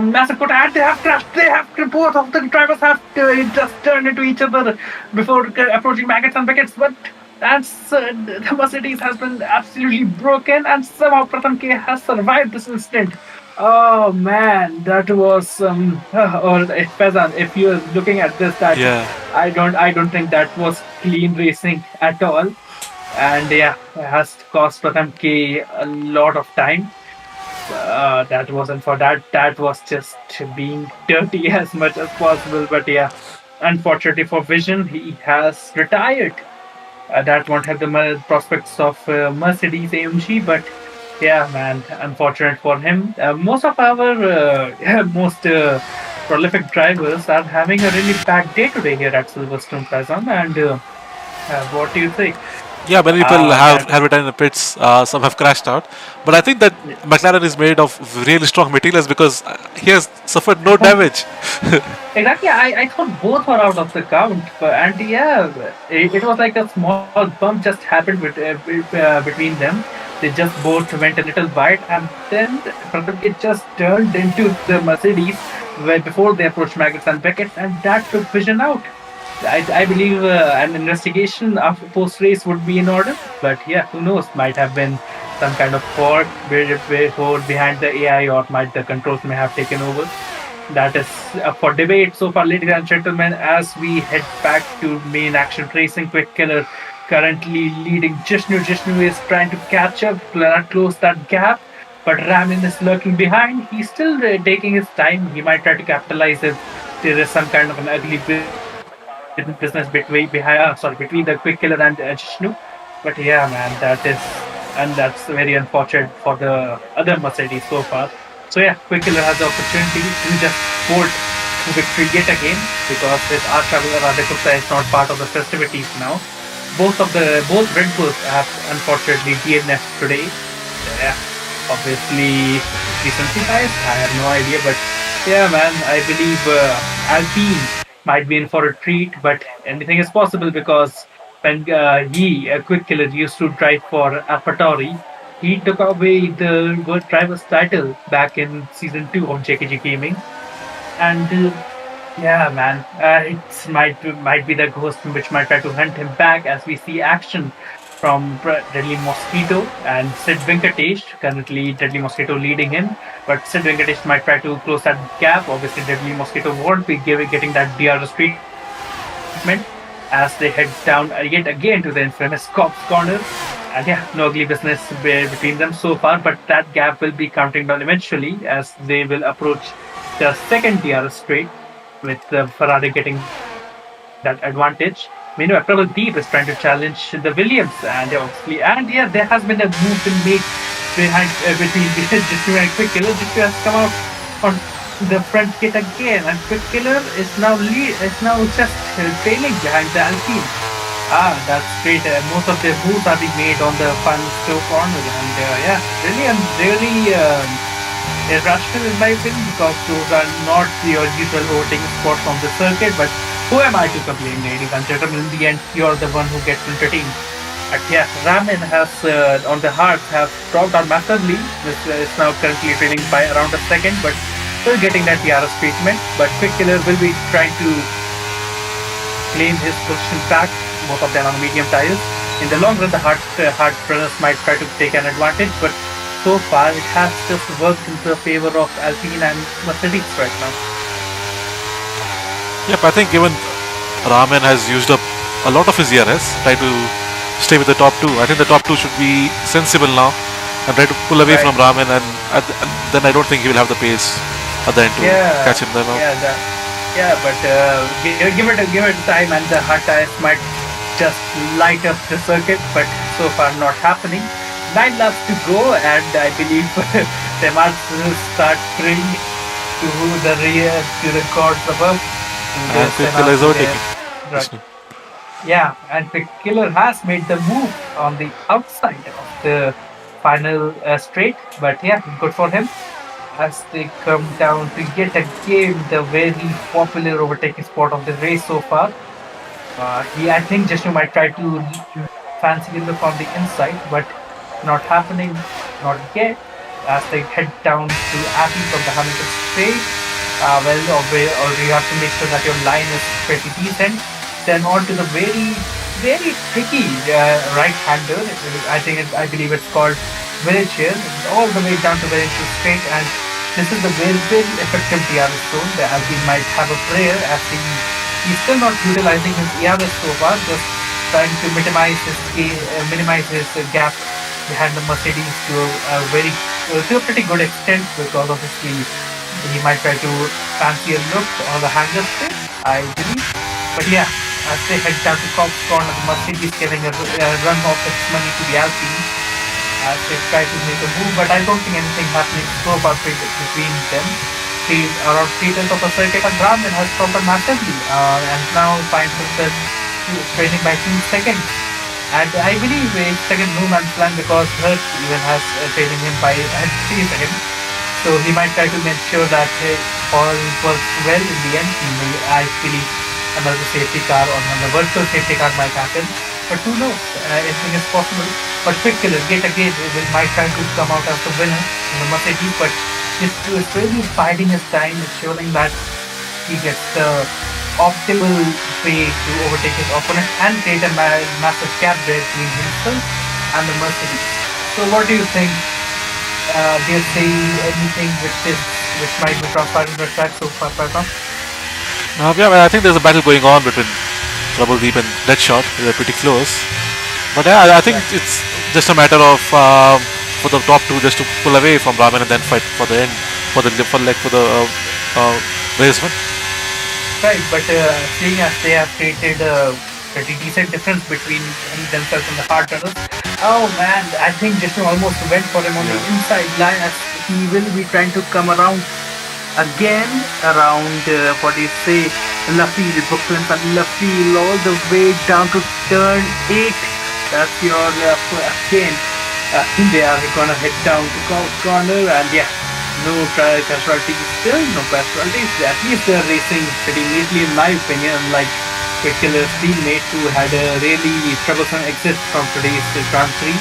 Massive contact. They have crashed. They have both of the drivers have just turned into each other before approaching Maggots and Beckets, but. And the Mercedes has been absolutely broken, and somehow Pratham K has survived this incident. Oh man, that was or if Fezan, if you're looking at this, that Yeah. I don't think that was clean racing at all. And yeah, it has cost Pratham K a lot of time. That wasn't for that. That was just being dirty as much as possible. But yeah, unfortunately for Vision, he has retired. That won't have the prospects of Mercedes AMG, but yeah, man, unfortunate for him. Most of our most prolific drivers are having a really bad day today here at Silverstone Plaza. And what do you think? Yeah, many people That have it in the pits. Some have crashed out, but I think that McLaren is made of really strong materials because he has suffered no damage. exactly. I thought both were out of the count, and yeah, it was like a small bump just happened between them. They just both went a little wide, and then it just turned into the Mercedes where before they approached Maggots and Beckett, and that took vision out. I believe an investigation after post race would be in order, but yeah, who knows? Might have been some kind of fault behind the AI, or might the controls may have taken over. That is up for debate so far, ladies and gentlemen, as we head back to main action racing. Quick Killer currently leading Jishnu. Jishnu is trying to catch up, close that gap, but Ramin is lurking behind. He's still taking his time. He might try to capitalize if there is some kind of an ugly business between the Quick Killer and Jishnu. But yeah, man, that's very unfortunate for the other Mercedes so far. So yeah, Quick Killer has the opportunity to just bolt to victory yet again because his arch rival Radhagupta is not part of the festivities now. Both Red Bulls have unfortunately DNF today. Yeah, obviously recency bias. I have no idea, but yeah, man, I believe Alpine might be in for a treat, but anything is possible because when Quick Killer, used to drive for AlphaTauri, he took away the World Drivers title back in season 2 of JKG Gaming. And yeah, man, it might be the ghost which might try to hunt him back as we see action from Deadly Mosquito and Sid Venkatesh. Currently, Deadly Mosquito leading him, but Sid Venkatesh might try to close that gap. Obviously, Deadly Mosquito won't be getting that DRS treatment as they head down yet again to the infamous Cops Corner. And yeah, no ugly business between them so far, but that gap will be counting down eventually as they will approach the second DRS straight with Ferrari getting that advantage. Meanwhile, Prabal Deep is trying to challenge the Williams, and yeah, there has been a move been made between Jitu and Quick Killer. Jitu has come out on the front kit again, and Quick Killer is now just trailing behind the Alpine. That's great. Most of their moves are being made on the fun slow corner, and yeah, really irrational in my opinion because those are not your usual voting spots on the circuit. But who am I to complain, ladies and gentlemen? In the end, you're the one who gets entertained. But yeah, Ramin has on the hearts have dropped out massively. This is now currently trailing by around a second, but still getting that DRS treatment. But Quick Killer will be trying to claim his position back. Both of them on medium tires. In the long run, the hard runners might try to take an advantage, but so far it has just worked in the favor of Alpine and Mercedes right now. Yep, I think even Raman has used up a lot of his ERS, try to stay with the top two. I think the top two should be sensible now and try to pull away Right. from Raman, and then I don't think he will have the pace at the end to Yeah, catch him there now. yeah, yeah, but give it time, and the hard tires might just light up the circuit. But so far, not happening. 9 laps to go, and I believe they must start praying to the rear, to the gods above, to their And Quick Killer Senna, is to their overtaking. right. Yeah, and the killer has made the move on the outside of the final straight. But yeah, good for him as they come down to yet again the very popular overtaking spot of the race so far. I think Jishnu might try to fancy look on the inside, but not happening, not yet. As they head down to Abbey from the Hamilton straight, or you have to make sure that your line is pretty decent. Then on to the very tricky right-hander. I believe it's called Village here, all the way down to Village straight, and this is the very effective DRS zone. The Alpine might have a prayer as he's still not utilizing his ERS so far, just trying to minimize his gap behind the Mercedes to a pretty good extent because obviously he might try to fancy a look on the handler strip, I believe. But yeah, as they head down to Cops Corner, the Mercedes giving a run of its money to the Alpine as they try to make a move, but I don't think anything happening so far between them. Around 3 tenths of a circuit, and Brahman has dropped massively and now finds himself trailing by 2 seconds. And I believe it's second no man's land because Hurt even has trailing him by 3 seconds. So he might try to make sure that all works well in the end. I believe another safety car or another virtual safety car might happen. But who knows? Anything is possible. But Quick Killer, yet again, might try to come out as the winner in the Mercedes. But is really biding his time, ensuring that he gets the optimal way to overtake his opponent and create a massive gap between himself and the Mercedes. So, what do you think? Do you see anything which might be transparent in the track so far, Pratham? Yeah, I think there's a battle going on between Trouble Deep and Deadshot. They're pretty close. But yeah, I think Right. it's just a matter of for the top two just to pull away from Ramen and then fight for the end, for the race win. Right, but seeing as they have created a pretty decent difference between themselves and the hard runners, oh man, I think Jishnu almost went for him on the Yeah. inside line as he will be trying to come around again around what do you say, Lafield, Brooklyn and Lafield all the way down to turn 8. That's your again. They are gonna head down to corner and yeah, no casualties still, no casualties. At least they're racing pretty neatly in my opinion, unlike Quick Killer's teammate who had a really troublesome exit from today's Grand Prix.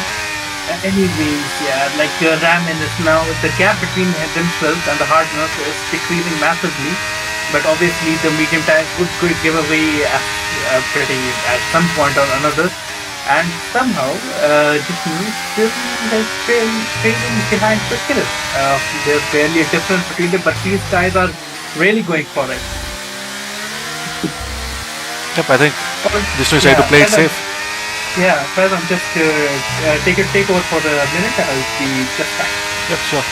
Anyways, yeah, like Ramen is now the gap between themselves and the hardness is decreasing massively. But obviously, the medium tires could give away pretty at some point or another. And somehow, Jisnu still is trailing behind Quick Killer. There's barely a difference between them, but these guys are really going for it. Yep, I think Or, Vishnu is trying to yeah, play it safe. yeah, Faizan, just take over for a minute. I'll be just back. Yep, sure.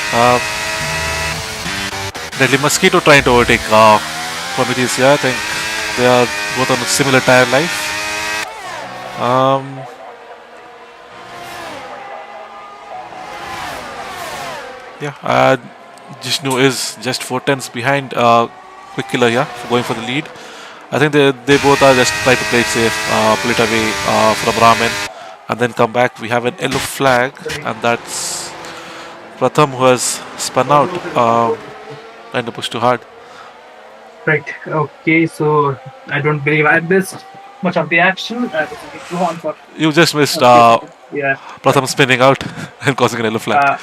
Deadly Mosquito trying to overtake Prometheus here. I think they are both on a similar tire life. Um, yeah, Jishnu is just 4 tenths behind Quick Killer here, going for the lead. I think they both are just trying to play it safe, pull it away from Ramen, and then come back. We have an yellow flag, and that's Pratham who has spun out and pushed too hard. Right. Okay. So I don't believe I missed much of the action. Go on for You just missed okay. Yeah. Pratham spinning out and causing an yellow flag. Uh,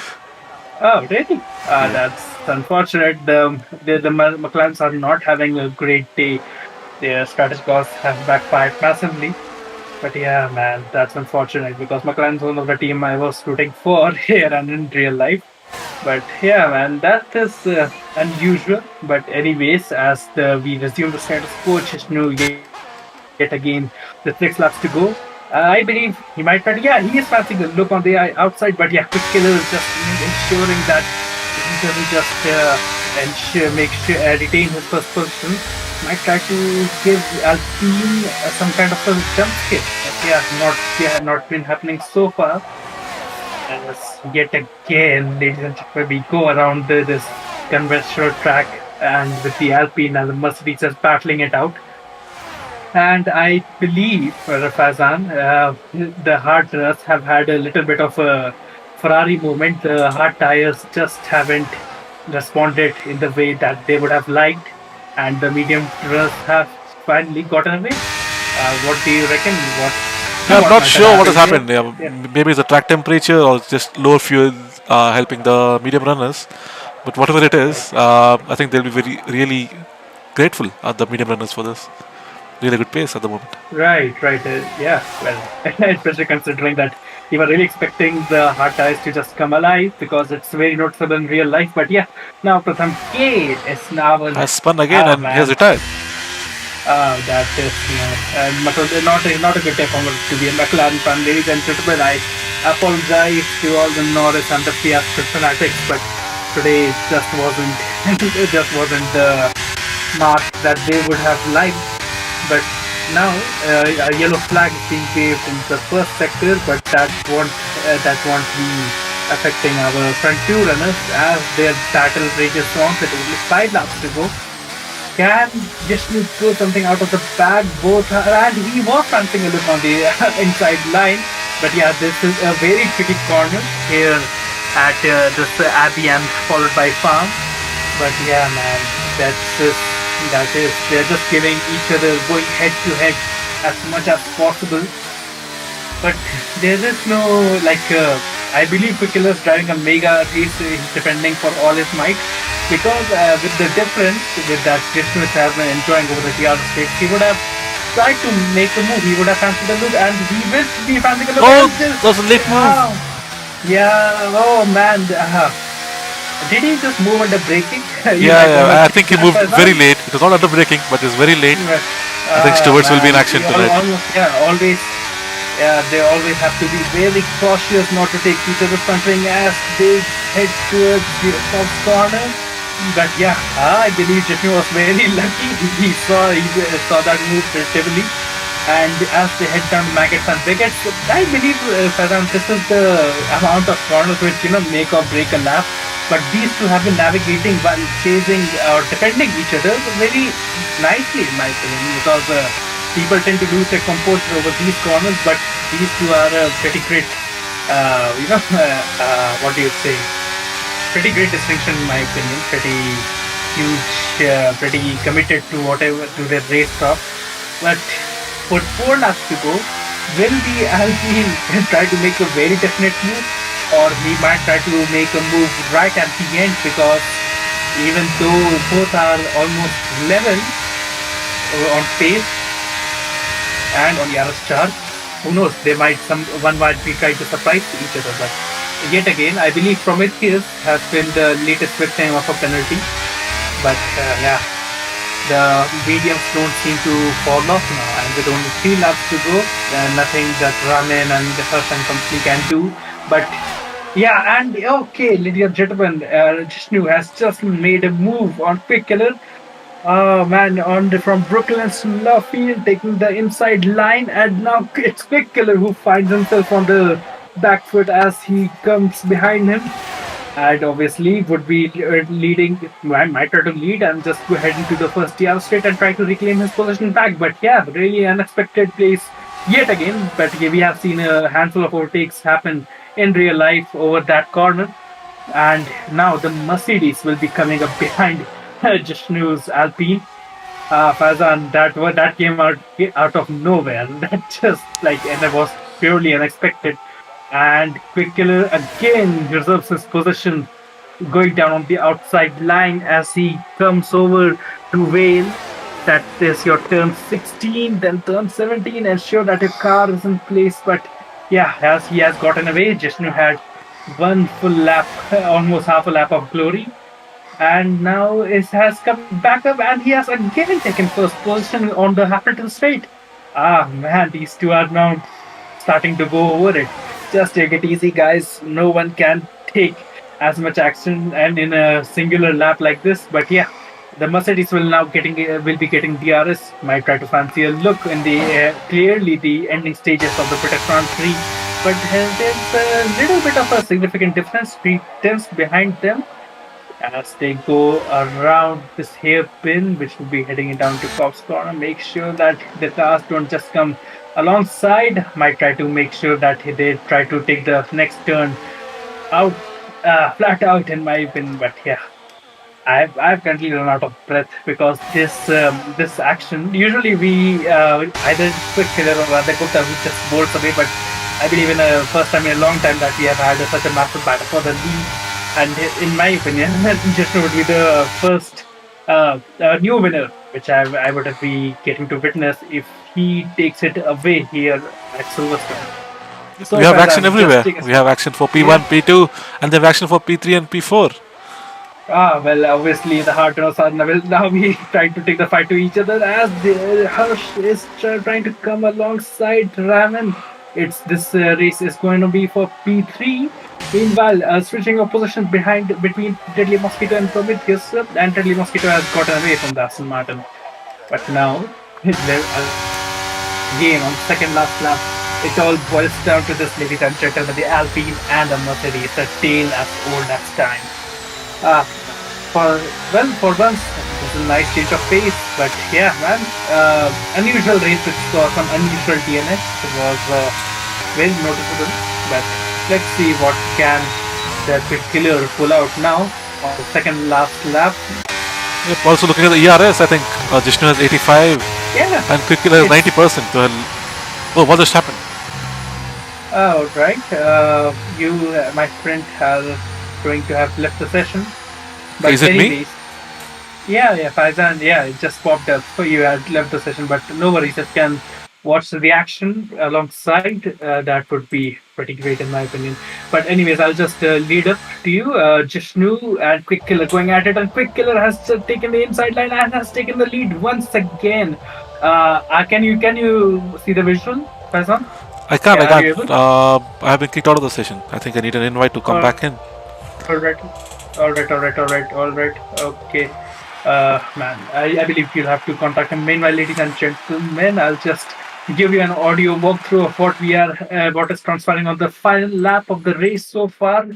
oh, really? Yeah. That's unfortunate. The McLarens are not having a great day. Their strategy costs have backfired massively. But yeah, man, that's unfortunate because McLaren's one of the team I was rooting for here and in real life. But yeah, man, that is unusual. But anyways, as we resume the status quo, Chishnu yet again the 6 laps to go. I believe he might try. Yeah, he is passing a look on the outside, but yeah, Quick Killer is just ensuring that he doesn't just make sure retain his first position. Might try to give Alpine some kind of a jump skip. But yeah, not been happening so far. As yet again, ladies and gentlemen, we go around this conventional track and with the Alpine and the Mercedes just battling it out. And I believe, Rafazan, the hard runners have had a little bit of a Ferrari moment. The hard tires just haven't responded in the way that they would have liked, and the medium runners have finally gotten away. What do you reckon? Yeah, I'm What not might have sure what has happened here? happened. Yeah, Yeah. maybe it's the track temperature or just lower fuel helping the medium runners. But whatever it Right. is, I think they'll be really grateful at the medium runners for this. Really good pace at the moment. Right. Yeah, well, especially considering that you were really expecting the hard tires to just come alive because it's very noticeable in real life. But yeah, now Pratham K is now an Has spun again ah and he has man, retired. that is not a good day for me to be a McLaren fan, ladies and gentlemen. I apologize to all the Norris and the Piastri fanatics, but today it just wasn't it just wasn't the mark that they would have liked. But Now, a yellow flag is being waved in the first sector, but that won't be affecting our front two runners as their battle rages on with only 5 laps to go. Can Jishnu pull something out of the bag? Both are, and he was fancying a look on the inside line. But yeah, this is a very tricky corner here at this Abbey and followed by Farm. But yeah, man, they're just giving each other going head to head as much as possible. But there is no like I believe Quickler is driving a mega race. He's defending for all his might because with the difference with that Krishna has been enjoying over the TR stakes, he would have tried to make a move. He would have fancied a look, and he will be fancying a look. Oh, And just that was a late move. yeah, oh man, did he just move under braking? You Yeah, might want to yeah. I check think he that moved as well. very late. It was not under braking, but it was very late. But, I think Stewards will be in man, action tonight. almost yeah, always they always have to be very cautious not to take each other's countering as they head towards the top corner. But yeah, I believe Jeffrey was very lucky. He saw that move relatively. And as they head down Maggots and Bigots, I believe, Faizan, this is the amount of corners which, make or break a lap. But these two have been navigating while chasing or defending each other very nicely, in my opinion, because people tend to lose their composure over these corners, but these two are pretty great, what do you say? Pretty great distinction, in my opinion. Pretty huge, pretty committed to whatever, to their race stop. But for 4 laps to go, will the Alpine try to make a very definite move, or he might try to make a move right at the end because even though both are almost level on pace and on Yaro's chart, who knows? They might one might be trying to surprise each other. But yet again, I believe Prometheus has been the latest victim of a penalty. But yeah, the mediums don't seem to fall off now, and with only 3 laps to go, nothing that Ramen and the Hirsch and company can do. But yeah, and okay, ladies and gentlemen, Jishnu has just made a move on Quick Killer. Oh man, from Brooklyn's love field, taking the inside line, and now it's Quick Killer who finds himself on the back foot as he comes behind him and obviously would be leading. Might try to lead and just go ahead into the first TR straight and try to reclaim his position back. But yeah, really unexpected place yet again. But yeah, we have seen a handful of overtakes happen in real life over that corner. And now the Mercedes will be coming up behind Jishnu's Alpine. Fazan, that came out of nowhere. That just like and it was purely unexpected. And Quick Killer again reserves his position, going down on the outside line as he comes over to Vale. That is your turn 16, then turn 17. Ensure that your car is in place. But yeah, as he has gotten away, Jishnu had one full lap, almost half a lap of glory, and now it has come back up and he has again taken first position on the Hamilton straight. Ah man, these two are now starting to go over it. Just take it easy, guys. No one can take as much action and in a singular lap like this. But yeah, the Mercedes will be getting DRS. Might try to fancy a look in the clearly the ending stages of the British Grand Prix. But there's a little bit of a significant difference, 3 tenths behind them as they go around this hairpin, which will be heading it down to Cobb's corner. Make sure that the cars don't just come alongside. Might try to make sure that they try to take the next turn out, flat out, in my opinion. But yeah, I've currently run out of breath because this action usually we either Quick Killer or rather Gupta who just bolts away, but I believe in a first time in a long time that we have had such a massive battle for the lead, and in my opinion, Jishnu would be the first new winner, which I would be getting to witness if he takes it away here at Silverstone. We So have action Faizan, just everywhere. take us. We have action for Yeah. P1, P2, and then action for P3 and P4. Well, obviously the hard runners are will now be trying to take the fight to each other as the Harsh is trying to come alongside Raman. It's this race is going to be for P3. Meanwhile, switching of positions behind between Deadly Mosquito and Prometheus, and Deadly Mosquito has gotten away from the Aston Martin. But now, game on the second last lap. It all boils down to this, ladies and gentlemen, the Alpine and the Mercedes, a tale as old as time. Uh, for once, this is a nice change of pace, but yeah, man, unusual race which saw some unusual DNS was very noticeable. But let's see what can the quick killer pull out now on the second last lap. Yep. Also looking at the ERS, I think Jishnu has 85 Yeah, and Quickkill has it's 90%. Well, oh, what just happened? all right. You, my friend, are going to have left the session. But Is it me? anyways, yeah, Faizan, yeah, it just popped up. So you had left the session, but no worries. If you can watch the reaction alongside, that would be pretty great in my opinion. But anyways, I'll just lead up to you. Jishnu and Quick Killer going at it, and Quick Killer has just taken the inside line and has taken the lead once again. Can you see the visual, Faizan? I can't. I Yeah, are can't. you able? I have been kicked out of the session. I think I need an invite to come back in. All right, all right. Okay. Man, I believe you'll have to contact him. Meanwhile, ladies and gentlemen, I'll just give you an audio walkthrough of what is transpiring on the final lap of the race so far.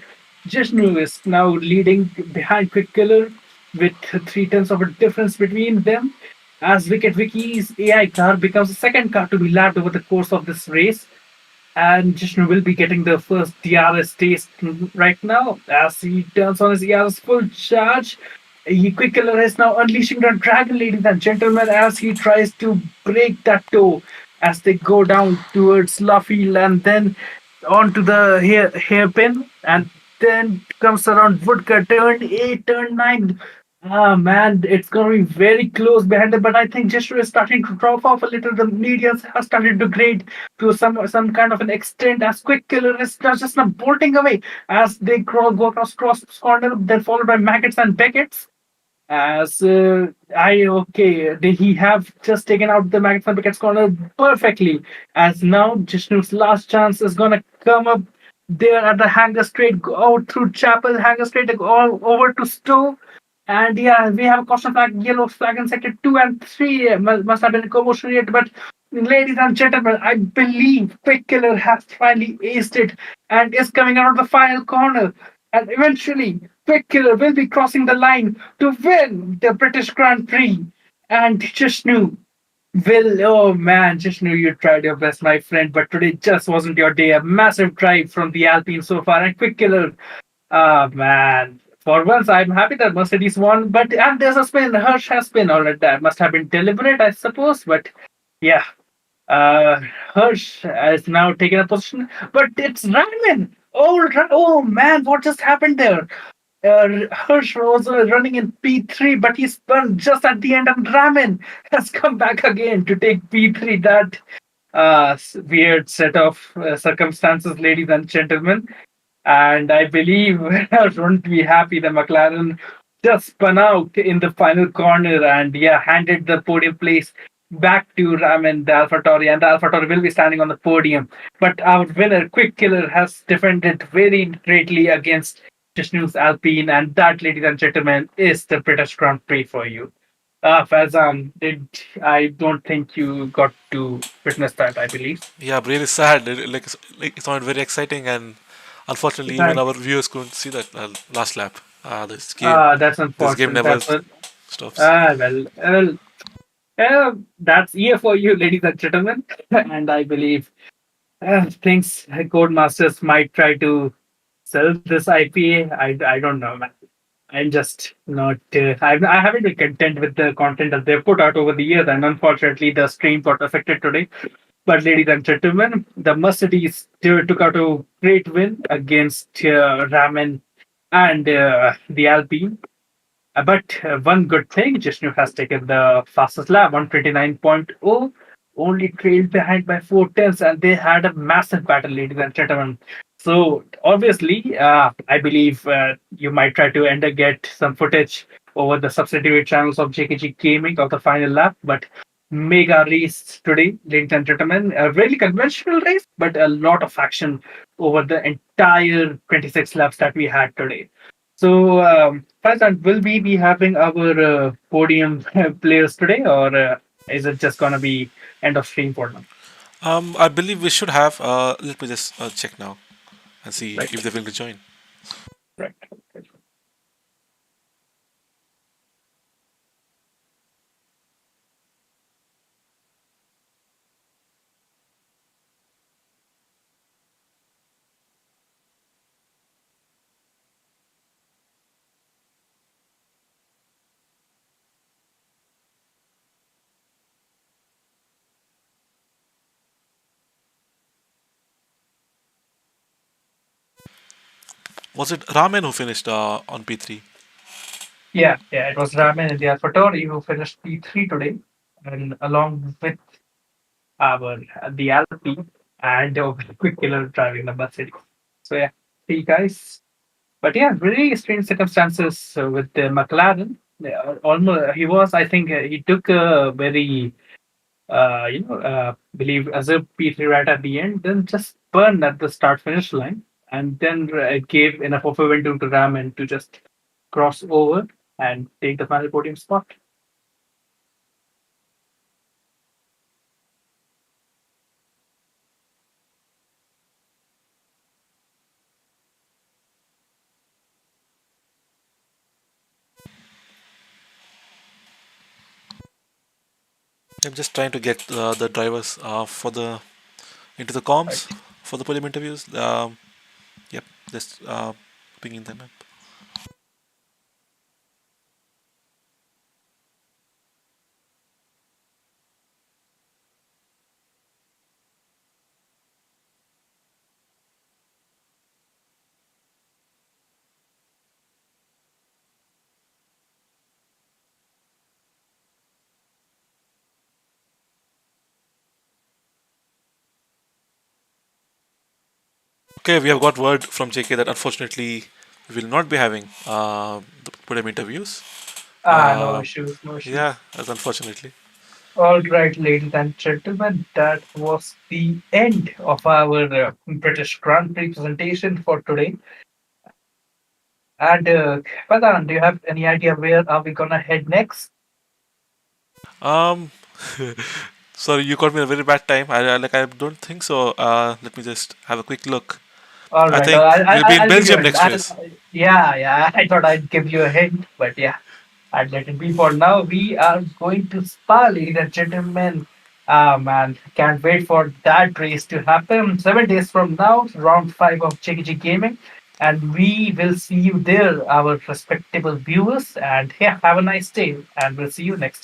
Jishnu is now leading behind Quick Killer with 3 tenths of a difference between them. As Wicket Vicky's AI car becomes the second car to be lapped over the course of this race, and Jishnu will be getting the first DRS taste right now as he turns on his ERS full charge. Quick Killer is now unleashing the dragon, ladies and gentlemen, as he tries to break that toe as they go down towards Luffield and then onto the hairpin, and then comes around Woodcut, turn 8, turn 9. Ah, man, it's going to be very close behind it, but I think Jishnu is starting to drop off a little. The media has started to grade to some kind of an extent as Quick Killer is just not bolting away as they go across cross corner, then followed by Maggots and Beckett's. As I okay, he have just taken out the Maggots and Beckett's corner perfectly. As now Jishnu's last chance is gonna come up there at the hanger straight, go out through Chapel, hanger straight, all over to Stowe. And yeah, we have a caution flag, yellow flag in sector 2 and 3. Must have been a commotion yet, but ladies and gentlemen, I believe Quick Killer has finally aced it and is coming out of the final corner. And eventually, Quick Killer will be crossing the line to win the British Grand Prix. And Jishnu will, oh man, Jishnu, you tried your best, my friend, but today just wasn't your day. A massive drive from the Alpine so far, and Quick Killer, ah, man. For once, I'm happy that Mercedes won, but and there's a spin. Hirsch has spin. All right, that must have been deliberate, I suppose. But yeah, uh, Hirsch has now taken a position, but it's Raman. Oh man, what just happened there? Hirsch was running in P3, but he spun just at the end, and Raman has come back again to take P3. That weird set of circumstances, ladies and gentlemen. And I believe won't be happy the McLaren just spun out in the final corner and yeah, handed the podium place back to Raman, the AlphaTauri, and the AlphaTauri will be standing on the podium. But our winner, Quick Killer, has defended very greatly against Jishnu's Alpine, and that, ladies and gentlemen, is the British Grand Prix for you. Fazan, did I don't think you got to witness that, I believe. Yeah, really sad. Like it sounded very exciting, and unfortunately, even Thank our viewers couldn't see that last lap. That's This game unfortunate. never That's what. stops. Well, that's year for you, ladies and gentlemen. And I believe things Codemasters might try to sell this IPA. I don't know, man. I'm just not. I haven't been content with the content that they've put out over the years, and unfortunately, the stream got affected today. But, ladies and gentlemen, the Mercedes took out a great win against Ramen and the Alpine. But one good thing, Jishnu has taken the fastest lap, 129.0, only trailed behind by 4 tenths, and they had a massive battle, ladies and gentlemen. So, obviously, I believe you might try to get some footage over the subsidiary channels of JKG Gaming of the final lap, but mega race today, ladies and gentlemen. A really conventional race, but a lot of action over the entire 26 laps that we had today. So, Faizan, will we be having our podium players today, or is it just gonna be end of stream for now? I believe we should have. Let me just check now and see Right. if they're willing to join. Right. Was it Ramen who finished on P3? Yeah, yeah, it was Raman and the Alphatori who finished P3 today, and along with our the Alpi and quick killer driving number city. So yeah, see guys. But yeah, really strange circumstances with the McLaren. Yeah, almost he was. I think he took a very believe as a P3 right at the end, then just burned at the start finish line, and then gave enough of a window to Raman to just cross over and take the final podium spot. I'm just trying to get the drivers for the into the Right. comms for the podium interviews. Yep, just pinging them up. Okay, we have got word from JK that unfortunately we will not be having the podium interviews. No Uh, issues, no yeah, issues. that's unfortunately. All right, ladies and gentlemen, that was the end of our British Grand Prix presentation for today. And Padan, do you have any idea where are we gonna head next? Um, sorry, you caught me at a very bad time. I don't think so. Let me just have a quick look. All I right, think we'll be in I'll give you a Belgium hint. next race. Yeah, yeah, I thought I'd give you a hint, but yeah, I'd let it be for now. We are going to Spa, ladies and gentlemen. Man, can't wait for that race to happen. 7 days from now, round 5 of JKG Gaming. And we will see you there, our respectable viewers. And yeah, have a nice day, and we'll see you next time.